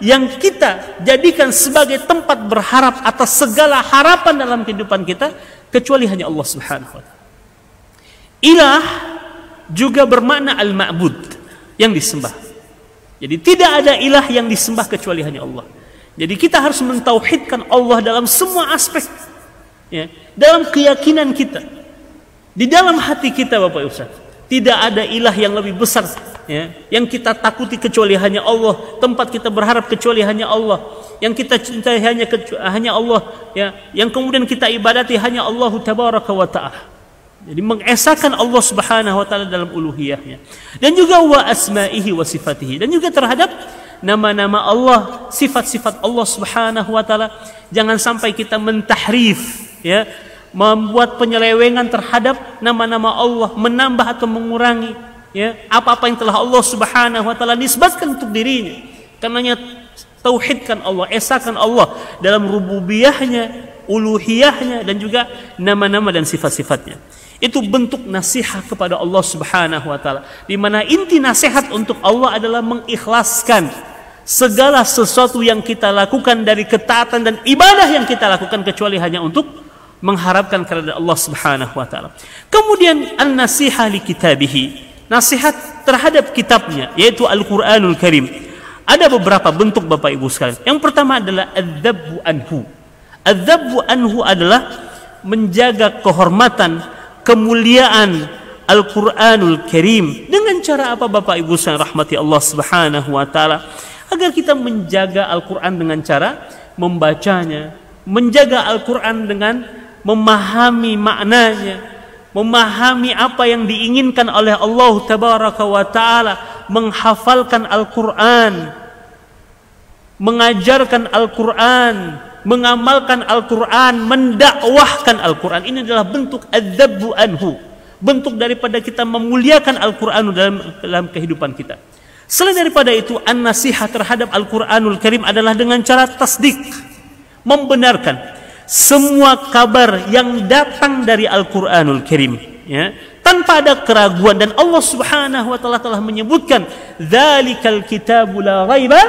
Speaker 1: yang kita jadikan sebagai tempat berharap atas segala harapan dalam kehidupan kita kecuali hanya Allah Subhanahu wa Ta'ala. Ilah juga bermakna al-ma'bud, yang disembah. Jadi tidak ada ilah yang disembah kecuali hanya Allah. Jadi kita harus mentauhidkan Allah dalam semua aspek, ya, dalam keyakinan kita, di dalam hati kita, Bapak Ibu. Tidak ada ilah yang lebih besar, ya, yang kita takuti kecuali hanya Allah, tempat kita berharap kecuali hanya Allah, yang kita cintai hanya Allah, ya, yang kemudian kita ibadati hanya Allah Tabaraka wa Ta'ala. Jadi mengesahkan Allah Subhanahu wa Ta'ala dalam uluhiyahnya. Dan juga wa asma'ihi wa sifatihi. Dan juga terhadap nama-nama Allah, sifat-sifat Allah Subhanahu wa Ta'ala. Jangan sampai kita mentahrif, ya, membuat penyelewengan terhadap nama-nama Allah, menambah atau mengurangi, ya, apa-apa yang telah Allah Subhanahu wa Ta'ala nisbatkan untuk dirinya. Karenanya tauhidkan Allah, esahkan Allah dalam rububiyahnya, uluhiyahnya, dan juga nama-nama dan sifat-sifatnya. Itu bentuk nasihat kepada Allah Subhanahu wa Ta'ala, di mana inti nasihat untuk Allah adalah mengikhlaskan segala sesuatu yang kita lakukan dari ketaatan dan ibadah yang kita lakukan kecuali hanya untuk mengharapkan kepada Allah Subhanahu wa Ta'ala. Kemudian an-nasihah li kitabihi, nasihat terhadap kitabnya, yaitu Al-Quranul Karim. Ada beberapa bentuk Bapak Ibu sekalian. Yang pertama adalah adzabbu anhu. Adzabbu anhu adalah menjaga kehormatan, kemuliaan Al-Quranul Karim. Dengan cara apa Bapak Ibu sekalian rahmati Allah Subhanahu wa taala? Agar kita menjaga Al-Quran dengan cara membacanya, menjaga Al-Quran dengan memahami maknanya, memahami apa yang diinginkan oleh Allah Tabaraka wa Ta'ala, menghafalkan Al-Quran, mengajarkan Al-Quran, mengamalkan Al-Quran, mendakwahkan Al-Quran. Ini adalah bentuk adzabbu anhu, bentuk daripada kita memuliakan Al-Quran dalam kehidupan kita. Selain daripada itu, an-nasihat terhadap Al-Quranul Karim adalah dengan cara tasdik, membenarkan semua kabar yang datang dari Al-Quranul Karim, ya, tanpa ada keraguan. Dan Allah Subhanahu wa taala telah menyebutkan dzalikal kitabu la raiba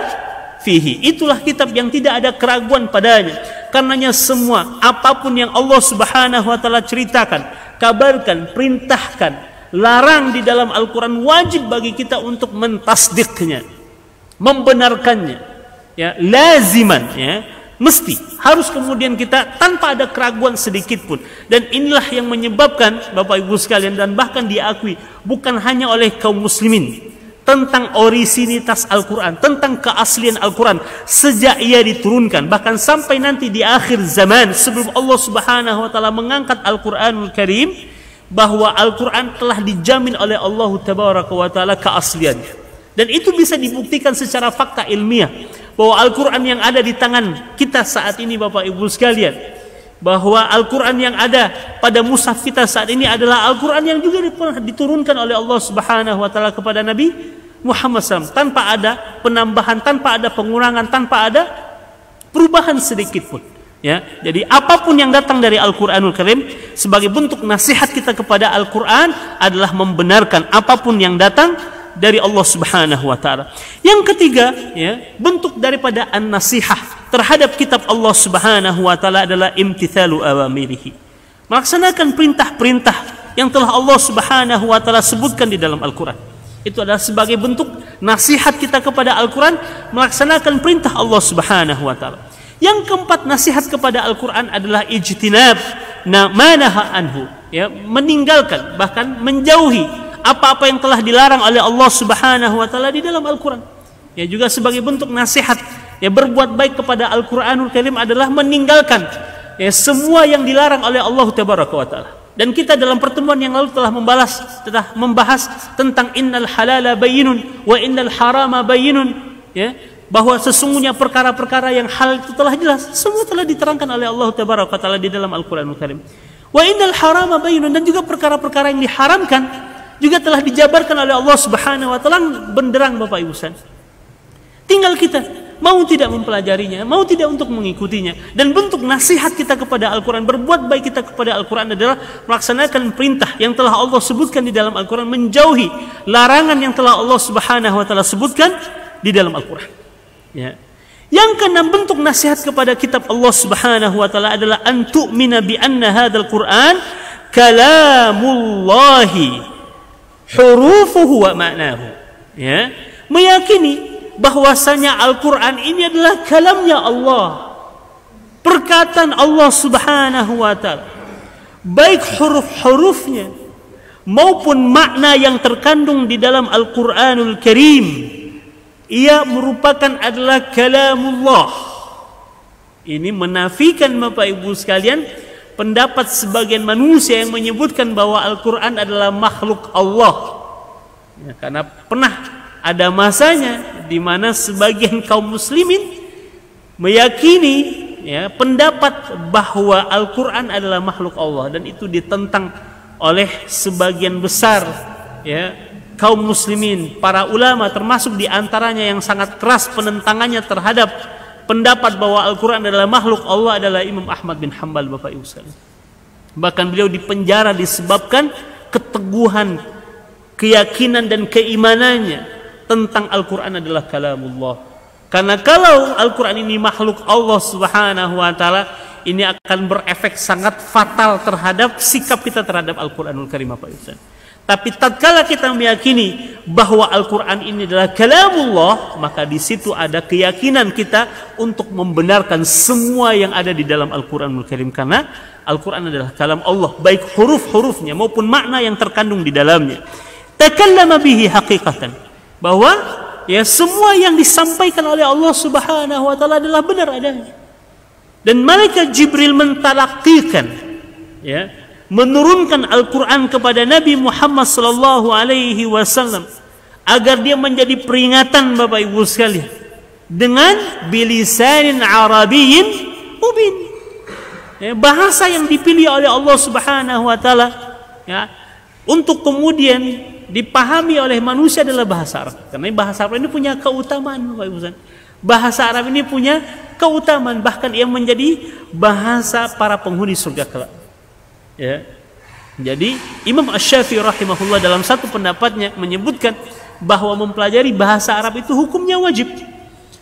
Speaker 1: fihi, itulah kitab yang tidak ada keraguan padanya. Karenanya semua apapun yang Allah Subhanahu wa taala ceritakan, kabarkan, perintahkan, larang di dalam Al-Quran, wajib bagi kita untuk mentasdiknya, membenarkannya, ya, laziman, ya, mesti harus kemudian kita tanpa ada keraguan sedikit pun. Dan inilah yang menyebabkan Bapak Ibu sekalian, dan bahkan diakui bukan hanya oleh kaum muslimin, tentang orisinitas Al-Quran, tentang keaslian Al-Quran sejak ia diturunkan, bahkan sampai nanti di akhir zaman sebelum Allah Subhanahu wa taala mengangkat Al-Quranul Karim, bahwa Al-Quran telah dijamin oleh Allah Tabaraka wa Ta'ala keasliannya. Dan itu bisa dibuktikan secara fakta ilmiah, bahwa Al-Quran yang ada di tangan kita saat ini Bapak Ibu sekalian, bahwa Al-Quran yang ada pada mushaf kita saat ini adalah Al-Quran yang juga diturunkan oleh Allah Subhanahu wa Ta'ala kepada Nabi Muhammad SAW, tanpa ada penambahan, tanpa ada pengurangan, tanpa ada perubahan sedikit pun. Ya, jadi apapun yang datang dari Al-Quranul Karim sebagai bentuk nasihat kita kepada Al-Quran adalah membenarkan apapun yang datang dari Allah Subhanahu wa taala. Yang ketiga, ya, bentuk daripada an-nasihah terhadap kitab Allah Subhanahu wa taala adalah imtithalu awamirihi. Melaksanakan perintah-perintah yang telah Allah Subhanahu wa taala sebutkan di dalam Al-Quran. Itu adalah sebagai bentuk nasihat kita kepada Al-Quran, melaksanakan perintah Allah Subhanahu wa taala. Yang keempat, nasihat kepada Al-Quran adalah ijtinab manaha anhu, ya, meninggalkan, bahkan menjauhi apa-apa yang telah dilarang oleh Allah Subhanahu wa taala di dalam Al-Quran. Ya, juga sebagai bentuk nasihat, ya, berbuat baik kepada Al-Quranul Karim adalah meninggalkan, ya, semua yang dilarang oleh Allah Tabaraka wa taala. Dan kita dalam pertemuan yang lalu telah membahas tentang innal halala bayyinun wa innal harama bayyinun, ya, bahwa sesungguhnya perkara-perkara yang hal itu telah jelas, semua telah diterangkan oleh Allah Tabaraka wa taala di dalam Al-Quranul Karim. Wa innal harama bayyinun, dan juga perkara-perkara yang diharamkan juga telah dijabarkan oleh Allah Subhanahu wa taala benderang Bapak Ibu sekalian. Tinggal kita mau tidak mempelajarinya, mau tidak untuk mengikutinya. Dan bentuk nasihat kita kepada Al-Quran, berbuat baik kita kepada Al-Quran adalah melaksanakan perintah yang telah Allah sebutkan di dalam Al-Quran, menjauhi larangan yang telah Allah Subhanahu wa taala sebutkan di dalam Al-Quran. Ya. Yang keenam, bentuk nasihat kepada kitab Allah Subhanahu wa taala adalah an tu'mina bi anna hadzal Qur'an kalamullahi hurufuhu wa ma'nahu. Ya, meyakini bahwasanya Al-Qur'an ini adalah kalamnya Allah, perkataan Allah Subhanahu wa taala, baik huruf-hurufnya maupun makna yang terkandung di dalam Al-Qur'anul Karim. Ia merupakan adalah kalamullah. Ini menafikan Bapak Ibu sekalian pendapat sebagian manusia yang menyebutkan bahwa Al-Quran adalah makhluk Allah. Ya, karena pernah ada masanya di mana sebagian kaum muslimin meyakini, ya, pendapat bahwa Al-Quran adalah makhluk Allah, dan itu ditentang oleh sebagian besar, ya, kaum muslimin, para ulama, termasuk diantaranya yang sangat keras penentangannya terhadap pendapat bahwa Al-Quran adalah makhluk Allah adalah Imam Ahmad bin Hanbal Bapak Ibu sekalian. Bahkan beliau dipenjara disebabkan keteguhan keyakinan dan keimanannya tentang Al-Quran adalah kalamullah. Karena kalau Al-Quran ini makhluk Allah Subhanahu wa taala, ini akan berefek sangat fatal terhadap sikap kita terhadap Al-Quranul Karim Bapak Ibu sekalian. Tapi tatkala kita meyakini bahwa Al-Quran ini adalah kalamullah, maka di situ ada keyakinan kita untuk membenarkan semua yang ada di dalam Al-Quranul Karim, karena Al-Quran adalah kalam Allah, baik huruf-hurufnya maupun makna yang terkandung di dalamnya. Takallama bihi haqiqatan, bahwa ya semua yang disampaikan oleh Allah Subhanahu wa taala adalah benar adanya. Dan malaikat Jibril mentalaqikan, ya, menurunkan Al-Quran kepada Nabi Muhammad sallallahu alaihi wasallam agar dia menjadi peringatan Bapak Ibu sekalian dengan bilisanin arabiyyin mubin, ya, bahasa yang dipilih oleh Allah Subhanahu wa taala, ya, untuk kemudian dipahami oleh manusia adalah bahasa Arab. Karena bahasa Arab ini punya keutamaan Bapak Ibu sekalian. Bahasa Arab ini punya keutamaan, bahkan ia menjadi bahasa para penghuni surga kelak. Ya. Jadi Imam Asy-Syafi'i rahimahullah dalam satu pendapatnya menyebutkan bahwa mempelajari bahasa Arab itu hukumnya wajib,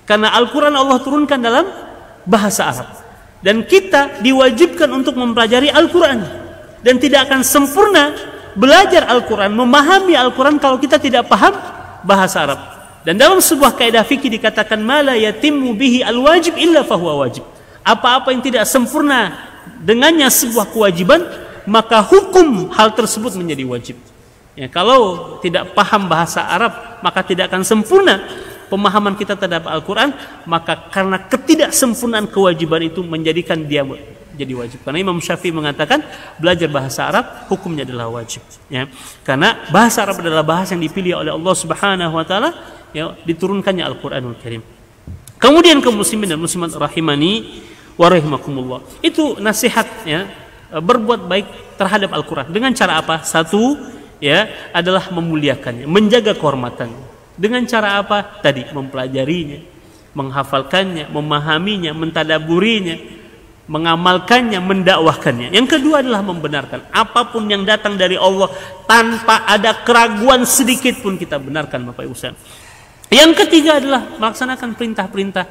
Speaker 1: karena Al-Quran Allah turunkan dalam bahasa Arab, dan kita diwajibkan untuk mempelajari Al-Quran, dan tidak akan sempurna belajar Al-Quran, memahami Al-Quran kalau kita tidak paham bahasa Arab. Dan dalam sebuah kaidah fikih dikatakan ma la yatimmu bihi al-wajib illa fahuwa wajib. Apa-apa yang tidak sempurna dengannya sebuah kewajiban, maka hukum hal tersebut menjadi wajib. Ya, kalau tidak paham bahasa Arab, maka tidak akan sempurna pemahaman kita terhadap Al-Quran, maka karena ketidaksempurnaan kewajiban itu menjadikan dia jadi wajib. Karena Imam Syafi'i mengatakan belajar bahasa Arab hukumnya adalah wajib. Ya, karena bahasa Arab adalah bahasa yang dipilih oleh Allah Subhanahu wa taala, ya, diturunkannya Al-Quranul Karim. Kemudian kaum muslimin dan muslimat rahimani wa rahimakumullah. Itu nasihat, ya, berbuat baik terhadap Al-Quran. Dengan cara apa? Satu, ya, adalah memuliakannya, menjaga kehormatannya. Dengan cara apa? Tadi mempelajarinya, menghafalkannya, memahaminya, mentadaburinya, mengamalkannya, mendakwahkannya. Yang kedua adalah membenarkan apapun yang datang dari Allah tanpa ada keraguan sedikit pun kita benarkan Bapak Ibu sekalian. Yang ketiga adalah melaksanakan perintah-perintah,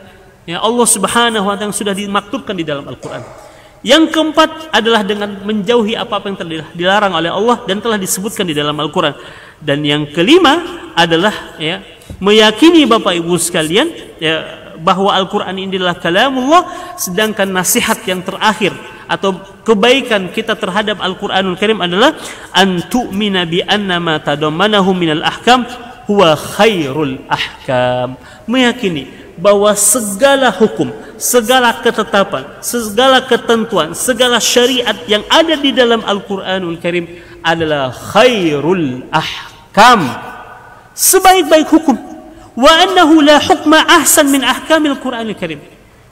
Speaker 1: ya, Allah Subhanahu wa taala yang sudah dimaktubkan di dalam Al-Quran. Yang keempat adalah dengan menjauhi apa-apa yang telah dilarang oleh Allah dan telah disebutkan di dalam Al-Quran. Dan yang kelima adalah, ya, meyakini Bapak Ibu sekalian, ya, bahwa Al-Quran ini adalah kalamullah, sedangkan nasihat yang terakhir atau kebaikan kita terhadap Al-Quranul Karim adalah an tu'mina bi anna ma tadammanahu minal ahkam huwa khairul ahkam. Meyakini bahwa segala hukum, segala ketetapan, segala ketentuan, segala syariat yang ada di dalam Al-Quranul Karim adalah khairul ahkam, sebaik-baik hukum. Wa annahu la hukma ahsan min ahkamil Quranil Karim.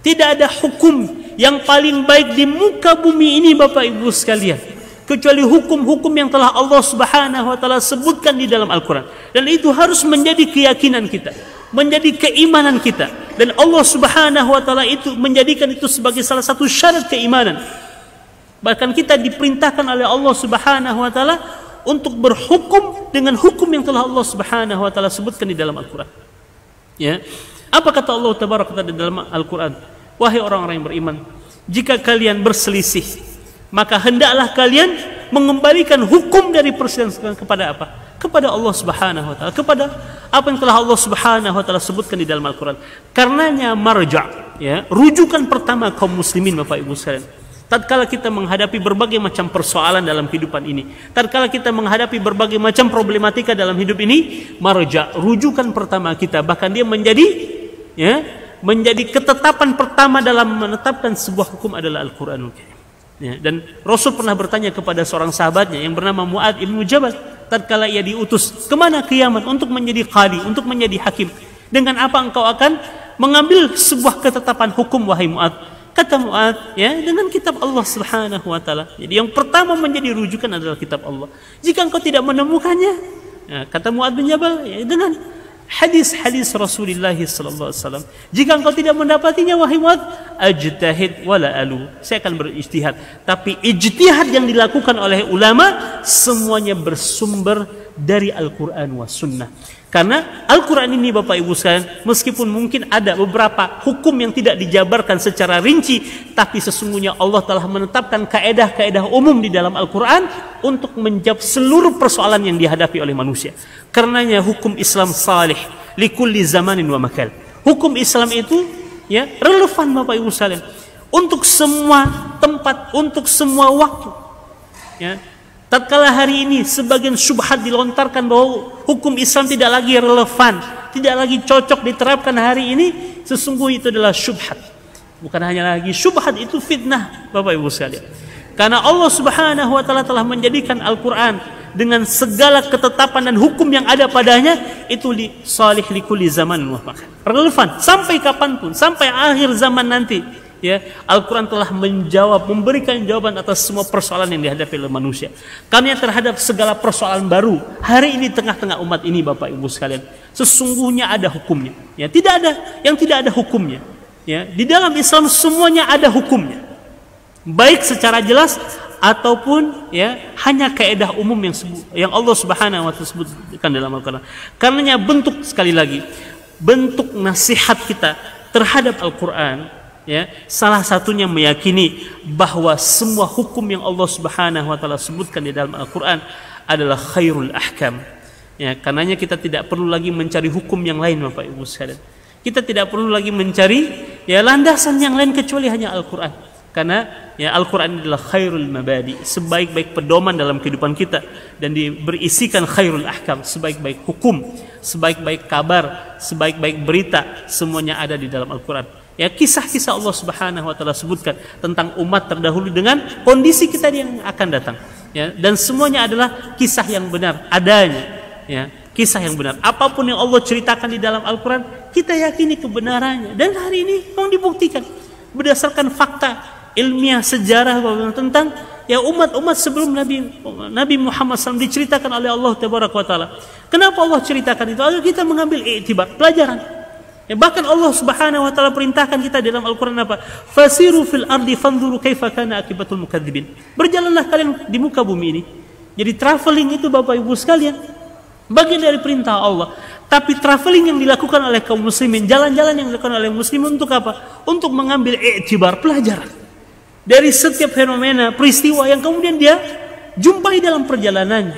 Speaker 1: Tidak ada hukum yang paling baik di muka bumi ini Bapak Ibu sekalian, kecuali hukum-hukum yang telah Allah Subhanahu wa taala sebutkan di dalam Al-Quran. Dan itu harus menjadi keyakinan kita, menjadi keimanan kita, dan Allah Subhanahu wa taala itu menjadikan itu sebagai salah satu syarat keimanan. Bahkan kita diperintahkan oleh Allah Subhanahu wa taala untuk berhukum dengan hukum yang telah Allah Subhanahu wa taala sebutkan di dalam Al-Quran. Ya. Apa kata Allah Tabaraka wa taala di dalam Al-Quran? Wahai orang-orang yang beriman, jika kalian berselisih, maka hendaklah kalian mengembalikan hukum dari perselisihan kepada apa? Kepada Allah Subhanahu wa taala, kepada apa yang telah Allah Subhanahu wa taala sebutkan di dalam Al-Quran. Karenanya marja', ya, rujukan pertama kaum muslimin Bapak Ibu sekalian, tatkala kita menghadapi berbagai macam persoalan dalam kehidupan ini, tatkala kita menghadapi berbagai macam problematika dalam hidup ini, marja', rujukan pertama kita, bahkan dia menjadi, ya, menjadi ketetapan pertama dalam menetapkan sebuah hukum adalah Al-Quranul Karim. Ya, dan Rasul pernah bertanya kepada seorang sahabatnya yang bernama Mu'adz ibnu Jabal, tatkala ia diutus kemana ke Yaman untuk menjadi qadi, untuk menjadi hakim, dengan apa engkau akan mengambil sebuah ketetapan hukum wahai Mu'adz? Kata Mu'adz, ya, dengan kitab Allah Subhanahu wa taala. Jadi yang pertama menjadi rujukan adalah kitab Allah. Jika engkau tidak menemukannya, ya, kata Mu'adz bin Jabal, ya, dengan hadis-hadis Rasulullah sallallahu alaihi wasallam. Jika engkau tidak mendapatinya wahai Mu'adz, ajtahid wala alu, saya akan berijtihad. Tapi ijtihad yang dilakukan oleh ulama semuanya bersumber dari Al-Quran was Sunnah. Karena Al-Quran ini Bapak Ibu sekalian, meskipun mungkin ada beberapa hukum yang tidak dijabarkan secara rinci, tapi sesungguhnya Allah telah menetapkan kaedah-kaedah umum di dalam Al-Quran untuk menjawab seluruh persoalan yang dihadapi oleh manusia. Karenanya hukum Islam salih likulli zamanin wa makan. Hukum Islam itu ya relevan Bapak Ibu sekalian untuk semua tempat, untuk semua waktu. Ya. Tatkala hari ini sebagian syubhat dilontarkan bahwa hukum Islam tidak lagi relevan, tidak lagi cocok diterapkan hari ini, sesungguhnya itu adalah syubhat. Bukan hanya lagi syubhat, itu fitnah Bapak Ibu sekalian. Karena Allah Subhanahu wa taala telah menjadikan Al-Qur'an dengan segala ketetapan dan hukum yang ada padanya itu salih likulli zaman wa makan. Relevan sampai kapanpun, sampai akhir zaman nanti. Ya, Al-Quran telah menjawab, memberikan jawaban atas semua persoalan yang dihadapi oleh manusia. Karena terhadap segala persoalan baru hari ini tengah-tengah umat ini Bapak Ibu sekalian, sesungguhnya ada hukumnya. Ya, tidak ada yang tidak ada hukumnya. Ya, di dalam Islam semuanya ada hukumnya, baik secara jelas ataupun ya hanya kaidah umum yang Allah Subhanahu wa taala sebutkan dalam Al-Quran. Karenanya bentuk sekali lagi bentuk nasihat kita terhadap Al-Quran. Ya, salah satunya meyakini bahwa semua hukum yang Allah Subhanahu wa taala sebutkan di dalam Al-Qur'an adalah khairul ahkam. Ya, karenanya kita tidak perlu lagi mencari hukum yang lain Bapak Ibu sekalian. Kita tidak perlu lagi mencari ya landasan yang lain kecuali hanya Al-Qur'an. Karena ya Al-Qur'an adalah khairul mabadi, sebaik-baik pedoman dalam kehidupan kita, dan berisikan khairul ahkam, sebaik-baik hukum, sebaik-baik kabar, sebaik-baik berita, semuanya ada di dalam Al-Qur'an. Ya, kisah-kisah Allah Subhanahu wa taala sebutkan tentang umat terdahulu dengan kondisi kita yang akan datang. Ya, dan semuanya adalah kisah yang benar adanya. Ya, kisah yang benar. Apapun yang Allah ceritakan di dalam Al-Qur'an, kita yakini kebenarannya, dan hari ini memang dibuktikan berdasarkan fakta ilmiah sejarah tentang ya umat-umat sebelum Nabi Muhammad SAW diceritakan oleh Allah Tabaraka wa taala. Kenapa Allah ceritakan itu? Agar kita mengambil iktibar, pelajaran. Ya, bahkan Allah Subhanahu wa taala perintahkan kita dalam Al-Qur'an apa? Fasiru fil ardi fanzuru kaifa kana akibatul mukadzibin. Berjalanlah kalian di muka bumi ini. Jadi traveling itu Bapak Ibu sekalian bagian dari perintah Allah. Tapi traveling yang dilakukan oleh kaum muslimin, jalan-jalan yang dilakukan oleh muslimin untuk apa? Untuk mengambil iktibar, pelajaran dari setiap fenomena, peristiwa yang kemudian dia jumpai dalam perjalanannya.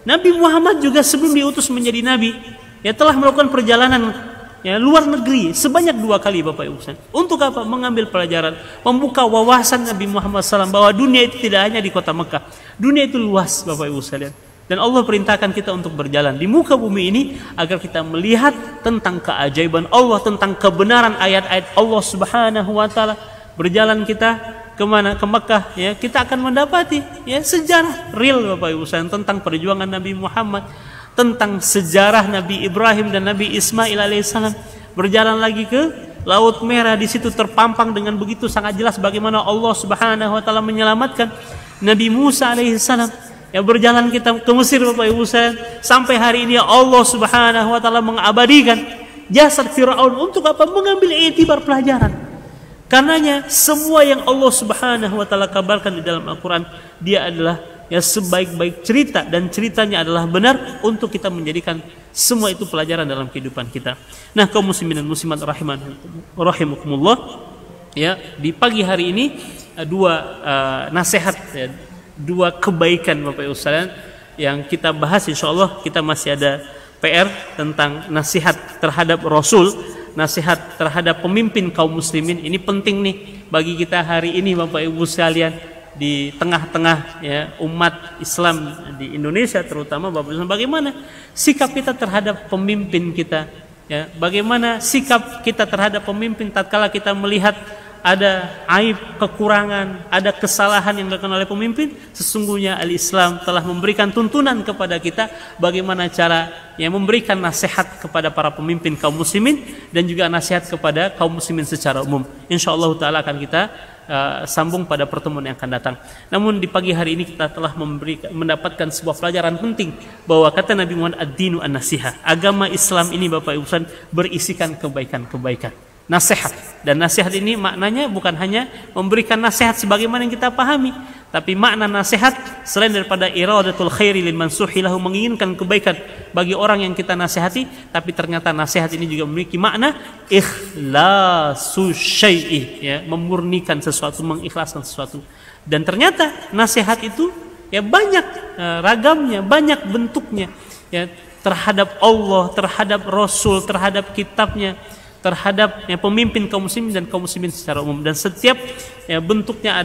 Speaker 1: Nabi Muhammad juga sebelum diutus menjadi nabi, ya telah melakukan perjalanan ya luar negeri sebanyak 2 kali Bapak Ibu. Untuk apa? Mengambil pelajaran, membuka wawasan Nabi Muhammad SAW bahwa dunia itu tidak hanya di kota Mekah. Dunia itu luas Bapak Ibu sekalian. Dan Allah perintahkan kita untuk berjalan di muka bumi ini agar kita melihat tentang keajaiban Allah, tentang kebenaran ayat-ayat Allah Subhanahu wa taala. Berjalan kita kemana? Ke Mekah, ya kita akan mendapati ya sejarah real Bapak Ibu sekalian tentang perjuangan Nabi Muhammad, tentang sejarah Nabi Ibrahim dan Nabi Ismail alaihissalam. Berjalan lagi ke Laut Merah, di situ terpampang dengan begitu sangat jelas bagaimana Allah Subhanahu wa taala menyelamatkan Nabi Musa alaihissalam. Ya, berjalan kita ke Mesir Bapak Ibu sekalian, sampai hari ini Allah Subhanahu wa taala mengabadikan jasad Firaun untuk apa? Mengambil iktibar pelajaran. Karenanya semua yang Allah Subhanahu wa taala kabarkan di dalam Al-Qur'an, dia adalah ya sebaik-baik cerita, dan ceritanya adalah benar untuk kita menjadikan semua itu pelajaran dalam kehidupan kita. Nah, kaum muslimin dan muslimat rahimakumullah, ya di pagi hari ini dua nasihat, ya, dua kebaikan Bapak Ibu sekalian yang kita bahas. Insyaallah kita masih ada PR tentang nasihat terhadap Rasul, nasihat terhadap pemimpin kaum muslimin. Ini penting nih bagi kita hari ini Bapak Ibu sekalian, di tengah-tengah ya umat Islam di Indonesia terutama Bapak Ibu, bagaimana sikap kita terhadap pemimpin kita, ya bagaimana sikap kita terhadap pemimpin tatkala kita melihat ada aib, kekurangan, ada kesalahan yang dilakukan oleh pemimpin. Sesungguhnya Al-Islam telah memberikan tuntunan kepada kita bagaimana cara yang memberikan nasihat kepada para pemimpin kaum muslimin dan juga nasihat kepada kaum muslimin secara umum. Insyaallah taala akan kita sambung pada pertemuan yang akan datang. Namun di pagi hari ini kita telah mendapatkan sebuah pelajaran penting bahwa kata Nabi Muhammad ad-dinu an-nasihah, agama Islam ini Bapak Ibu berisikan kebaikan-kebaikan. nasihat. Dan nasihat ini maknanya bukan hanya memberikan nasihat sebagaimana yang kita pahami, tapi makna nasihat selain daripada iradatul khairi lil mansuhi lahu, menginginkan kebaikan bagi orang yang kita nasihati, tapi ternyata nasihat ini juga memiliki makna ikhlasu syai'i, ya, memurnikan sesuatu, mengikhlaskan sesuatu. Dan ternyata nasihat itu ya banyak ragamnya, banyak bentuknya, ya, terhadap Allah, terhadap Rasul, terhadap kitabnya, terhadap ya, pemimpin kaum muslimin dan kaum muslimin secara umum. Dan setiap ya, bentuknya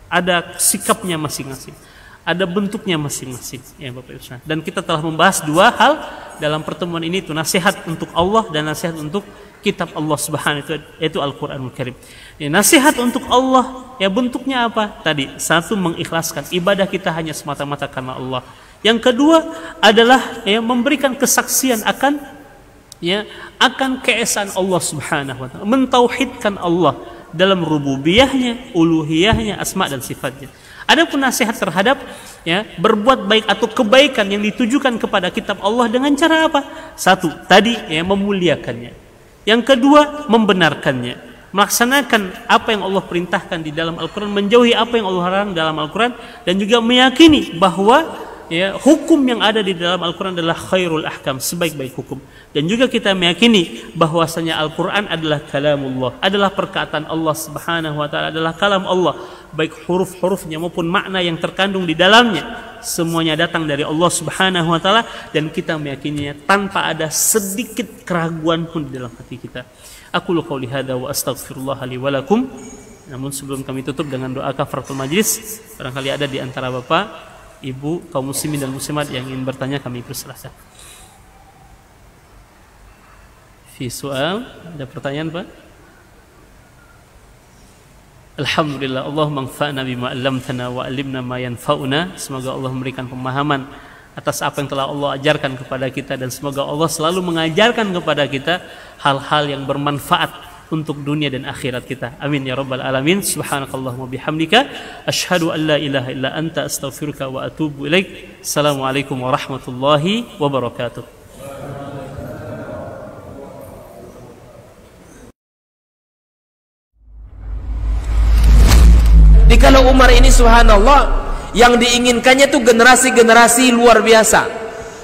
Speaker 1: ada sikapnya masing-masing, ada bentuknya masing-masing, ya Bapak Ibu. Dan kita telah membahas dua hal dalam pertemuan ini, itu nasihat untuk Allah dan nasihat untuk kitab Allah Subhanahu wa taala, yaitu Al-Qur'anul Karim. Ya, nasihat untuk Allah ya bentuknya apa? Tadi, satu, mengikhlaskan ibadah kita hanya semata-mata karena Allah. Yang kedua adalah ya, memberikan kesaksian akan keesaan Allah Subhanahu wa taala, mentauhidkan Allah dalam rububiyahnya, uluhiyahnya, asma dan sifatnya. Adapun nasihat terhadap ya, berbuat baik atau kebaikan yang ditujukan kepada kitab Allah dengan cara apa? Satu, tadi ya, memuliakannya. Yang kedua, membenarkannya, melaksanakan apa yang Allah perintahkan di dalam Al-Quran, menjauhi apa yang Allah larang dalam Al-Quran, dan juga meyakini bahwa ya, hukum yang ada di dalam Al-Quran adalah khairul ahkam, sebaik-baik hukum. Dan juga kita meyakini bahwasanya Al-Quran adalah kalamullah, adalah perkataan Allah Subhanahu wa taala, adalah kalam Allah, baik huruf-hurufnya maupun makna yang terkandung di dalamnya, semuanya datang dari Allah Subhanahu wa taala, dan kita meyakininya tanpa ada sedikit keraguan pun di dalam hati kita. Aqulu qouli hadza wa astaghfirullah li wa lakum. Namun sebelum kami tutup dengan doa kafaratul majlis, barangkali ada di antara Bapak, Ibu, kaum muslimin dan muslimat yang ingin bertanya, kami persilahkan. Fi soal, ada pertanyaan Pak? Alhamdulillah, Allahumma anfa'na bima 'allamtana wa 'allimna ma yanfa'una. Semoga Allah memberikan pemahaman atas apa yang telah Allah ajarkan kepada kita, dan semoga Allah selalu mengajarkan kepada kita hal-hal yang bermanfaat untuk dunia dan akhirat kita. Amin ya rabbal alamin. Subhanakallahumma bihamdika asyhadu an la ilaha illa anta astaghfiruka wa atubu ilaik. Assalamualaikum warahmatullahi wabarakatuh.
Speaker 2: Kalau Umar ini subhanallah, yang diinginkannya tuh generasi-generasi luar biasa,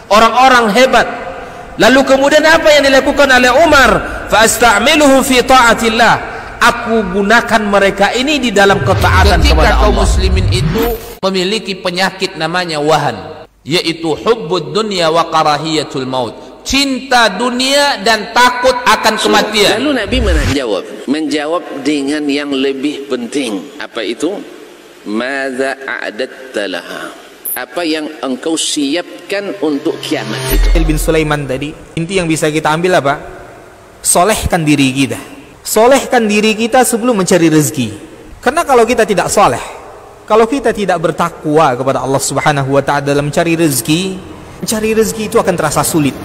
Speaker 2: orang-orang hebat. Lalu kemudian apa yang dilakukan oleh Umar? Fa'asta'miluhum fi ta'atillah. Aku gunakan mereka ini di dalam ketaatan kepada Allah. Ketika kaum muslimin itu memiliki penyakit namanya wahan, yaitu hubbud dunya wa karahiyatul maut, cinta dunia dan takut akan kematian.
Speaker 3: Lalu Nabi menjawab dengan yang lebih penting. Apa itu? Madza a'adatta laha? Apa yang engkau siapkan untuk kiamat itu?
Speaker 4: Bin Sulaiman tadi, inti yang bisa kita ambil apa? Solehkan diri kita. Solehkan diri kita sebelum mencari rezeki. Karena kalau kita tidak soleh, kalau kita tidak bertakwa kepada Allah Subhanahu wa taala dalam mencari rezeki itu akan terasa sulit.